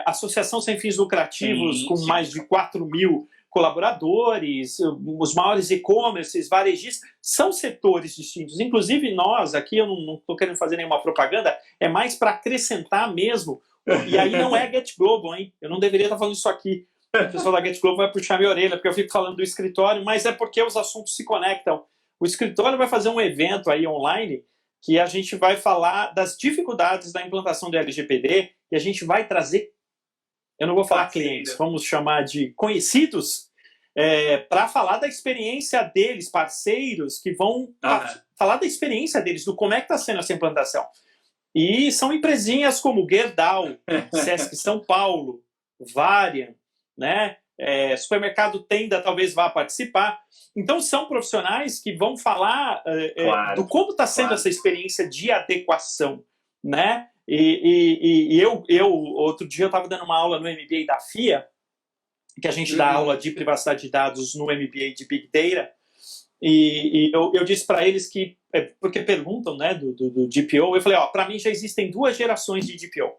associação sem fins lucrativos com mais de 4.000 colaboradores, os maiores e-commerces, varejistas, são setores distintos. Inclusive nós, aqui eu não estou querendo fazer nenhuma propaganda, é mais para acrescentar mesmo, e aí não é Get Global, hein? Eu não deveria estar falando isso aqui. O pessoal da Get Global vai puxar minha orelha, porque eu fico falando do escritório, mas é porque os assuntos se conectam. O escritório vai fazer um evento aí online que a gente vai falar das dificuldades da implantação do LGPD e a gente vai trazer, eu não vou falar clientes, vamos chamar de conhecidos, para falar da experiência deles, parceiros que vão falar da experiência deles, do como é que está sendo essa implantação. E são empresinhas como Gerdau, Sesc São Paulo, Varian, né? Supermercado Tenda talvez vá participar. Então são profissionais que vão falar do como está sendo essa experiência de adequação, né? E eu outro dia eu estava dando uma aula no MBA da FIA, que a gente dá aula de privacidade de dados no MBA de Big Data, e eu disse para eles que, porque perguntam, né, do DPO, eu falei, para mim já existem 2 gerações de DPO.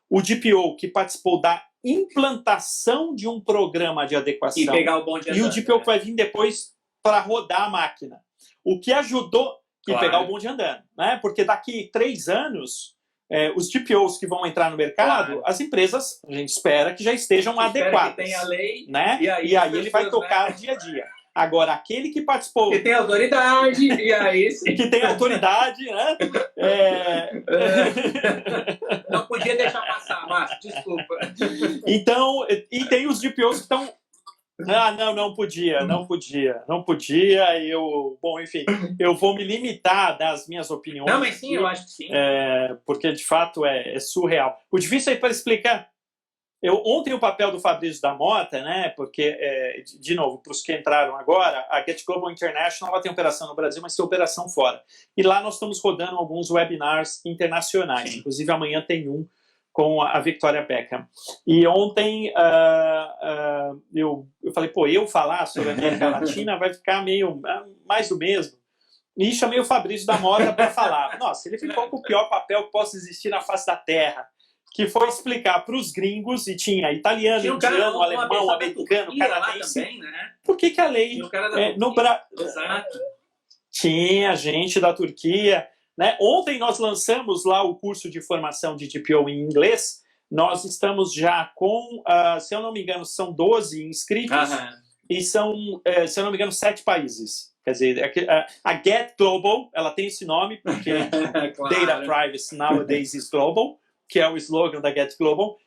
O DPO que participou da implantação de um programa de adequação e pegar o bonde andando, e o DPO que vai vir depois para rodar a máquina. O que ajudou a pegar o bonde andando, né? Porque daqui 3 anos, os DPOs que vão entrar no mercado, as empresas, a gente espera que já estejam adequadas. Que tenha a lei, né? E aí ele vai tocar dia a dia. Agora, aquele que participou... Que tem autoridade, e aí... que tem autoridade, né? Não podia deixar passar, Márcio, desculpa. Então, e tem os DPOs que estão... não podia. Bom, enfim, eu vou me limitar das minhas opiniões. Não, mas sim, aqui, eu acho que sim. Porque, de fato, é surreal. O difícil é para explicar... Ontem o papel do Fabrício da Mota, né? Porque, de novo, para os que entraram agora, a Get Global International ela tem operação no Brasil, mas tem operação fora. E lá nós estamos rodando alguns webinars internacionais. Inclusive, amanhã tem um com a Victoria Beckham. E ontem eu falei, eu falar sobre a América Latina vai ficar meio mais do mesmo. E chamei o Fabrício da Mota para falar. Nossa, ele ficou com o pior papel que possa existir na face da Terra, que foi explicar para os gringos, e tinha italiano, indiano, alemão, americano, canadense, também, né? Por que a lei no Brasil... Exato. Tinha gente da Turquia, né? Ontem nós lançamos lá o curso de formação de DPO em inglês, nós estamos já com, se eu não me engano, são 12 inscritos, e são, se eu não me engano, 7 países. Quer dizer, a Get Global, ela tem esse nome, porque claro. Data Privacy Nowadays is Global, que é o slogan da Get Global,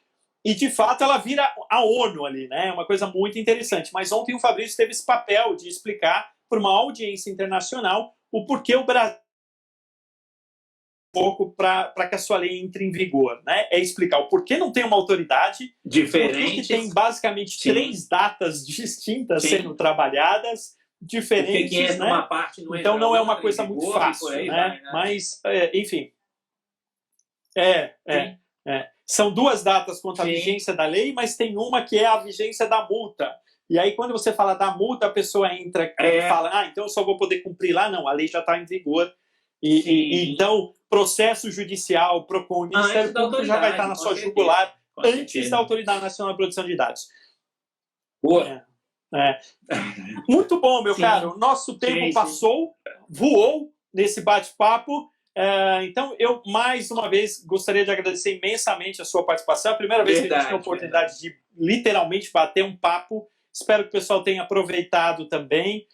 e de fato ela vira a ONU ali, né? É uma coisa muito interessante. Mas ontem o Fabrício teve esse papel de explicar para uma audiência internacional o porquê o Brasil pouco para que a sua lei entre em vigor, né? É explicar o porquê não tem uma autoridade, diferente, que tem basicamente 3 datas distintas sendo trabalhadas, diferentes, que entra né? Uma parte, não então não é uma outra, coisa vigor, muito fácil, né? Vai, né? Mas, enfim, são 2 datas quanto à vigência da lei, mas tem uma que é a vigência da multa. E aí, quando você fala da multa, a pessoa entra e fala, então eu só vou poder cumprir lá. Não, a lei já está em vigor. Então, processo judicial, PROCON, o Ministério Público já vai estar na sua jugular antes da Autoridade Nacional de Proteção de Dados. Boa. Muito bom, meu caro. Nosso tempo passou, voou nesse bate-papo. Então, eu, mais uma vez, gostaria de agradecer imensamente a sua participação. É a primeira vez que a gente tem a oportunidade de literalmente bater um papo. Espero que o pessoal tenha aproveitado também.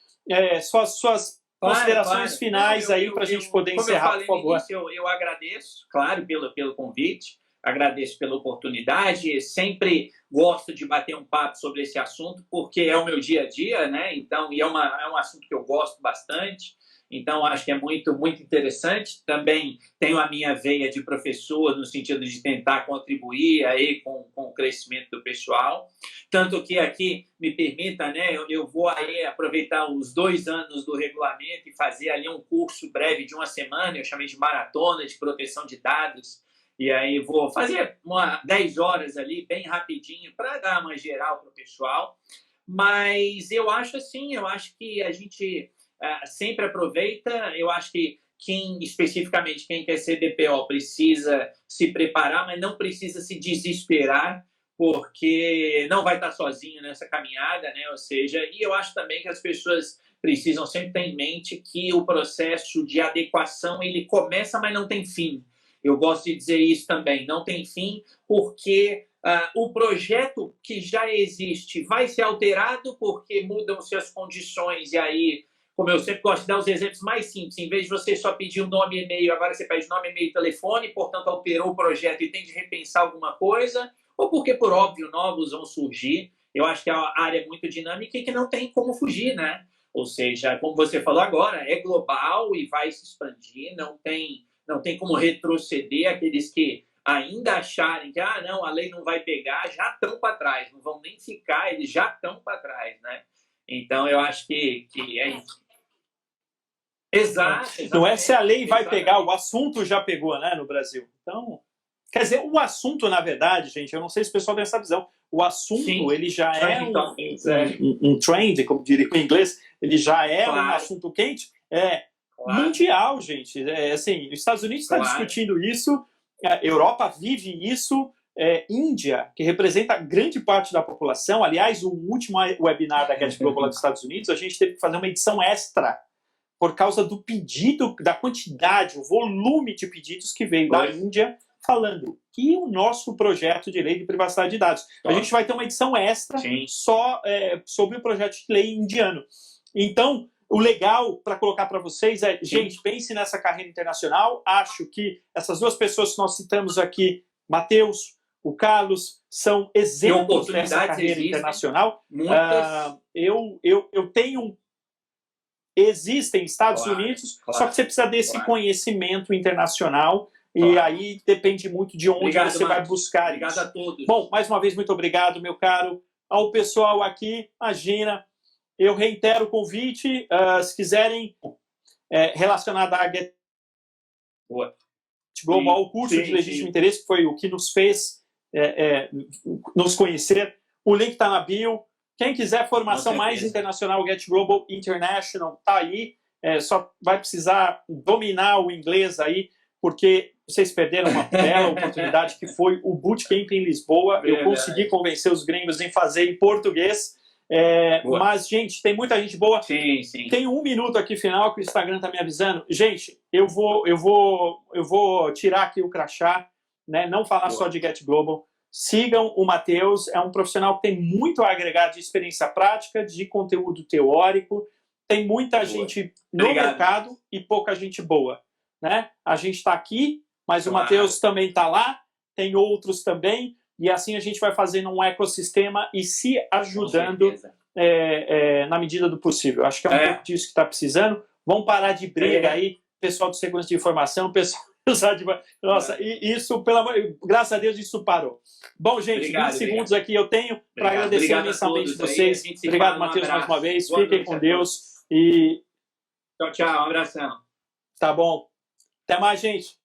Suas considerações finais aí para a gente poder encerrar, por favor. Eu agradeço, claro, pelo convite. Agradeço pela oportunidade. Sempre gosto de bater um papo sobre esse assunto, porque é o meu dia a dia, né? Então, é um assunto que eu gosto bastante. Então, acho que é muito, muito interessante. Também tenho a minha veia de professor, no sentido de tentar contribuir aí com o crescimento do pessoal. Tanto que aqui, me permita, né, eu vou aí aproveitar os 2 anos do regulamento e fazer ali um curso breve de 1 semana, eu chamei de maratona de proteção de dados. E aí vou fazer 10 horas ali, bem rapidinho, para dar uma geral para o pessoal. Mas eu acho acho que a gente sempre aproveita. Eu acho que especificamente quem quer ser DPO precisa se preparar, mas não precisa se desesperar, porque não vai estar sozinho nessa caminhada, né? Ou seja, e eu acho também que as pessoas precisam sempre ter em mente que o processo de adequação ele começa, mas não tem fim. Eu gosto de dizer isso também, não tem fim, porque o projeto que já existe vai ser alterado porque mudam-se as condições, e aí, como eu sempre gosto de dar os exemplos mais simples, em vez de você só pedir um nome e e-mail, agora você pede nome, e-mail e telefone, portanto alterou o projeto e tem de repensar alguma coisa, ou porque, por óbvio, novos vão surgir. Eu acho que a área é muito dinâmica e que não tem como fugir, né? Ou seja, como você falou agora, é global e vai se expandir, não tem como retroceder. Aqueles que ainda acharem que não, a lei não vai pegar, já estão para trás, não vão nem ficar, eles já estão para trás, né? Então, eu acho que é isso. Exato. Não é se a lei vai pegar, o assunto já pegou, né, no Brasil. Então, quer dizer, o assunto, na verdade, gente, eu não sei se o pessoal tem essa visão, o assunto, ele já é um trend, como diria em inglês, ele já é um assunto quente, mundial, gente. Assim, os Estados Unidos está discutindo isso, a Europa vive isso, Índia, que representa grande parte da população. Aliás, o último webinar da Get Global lá dos Estados Unidos, a gente teve que fazer uma edição extra por causa do pedido, da quantidade, o volume de pedidos que veio da Índia falando que o nosso projeto de lei de privacidade de dados. A gente vai ter uma edição extra só sobre o projeto de lei indiano. Então, o legal para colocar para vocês é, gente, pense nessa carreira internacional. Acho que essas 2 pessoas que nós citamos aqui, Matheus, o Carlos, são exemplos dessa carreira internacional. Eu tenho... Existem Estados Unidos, só que você precisa desse conhecimento internacional e aí depende muito de onde você vai buscar. Obrigado a todos. Bom, mais uma vez, muito obrigado, meu caro. Ao pessoal aqui, imagina, eu reitero o convite, se quiserem relacionado à Get Global, o curso de legítimo interesse, que foi o que nos fez nos conhecer. O link está na bio. Quem quiser formação mais internacional, Get Global International, está aí. Só vai precisar dominar o inglês aí, porque vocês perderam uma bela oportunidade que foi o Bootcamp em Lisboa. Eu consegui convencer os gringos em fazer em português. Mas, gente, tem muita gente boa. Tem 1 minuto aqui final que o Instagram está me avisando. Gente, eu vou tirar aqui o crachá, né? Não falar só de Get Global. Sigam o Matheus, é um profissional que tem muito a agregar de experiência prática, de conteúdo teórico. Tem muita gente no mercado e pouca gente boa, né? A gente está aqui, mas o Matheus também está lá, tem outros também, e assim a gente vai fazendo um ecossistema e se ajudando na medida do possível. Acho que é um pouco disso que está precisando. Vamos parar de briga aí, pessoal de segurança de informação, pessoal... Nossa, e isso, graças a Deus, isso parou. Bom, gente, Obrigado, 20 segundos aqui eu tenho para agradecer imensamente vocês. Obrigado, Matheus, mais uma vez. Fiquem com Deus. E tchau, tchau. Um abração. tá bom. Até mais, gente.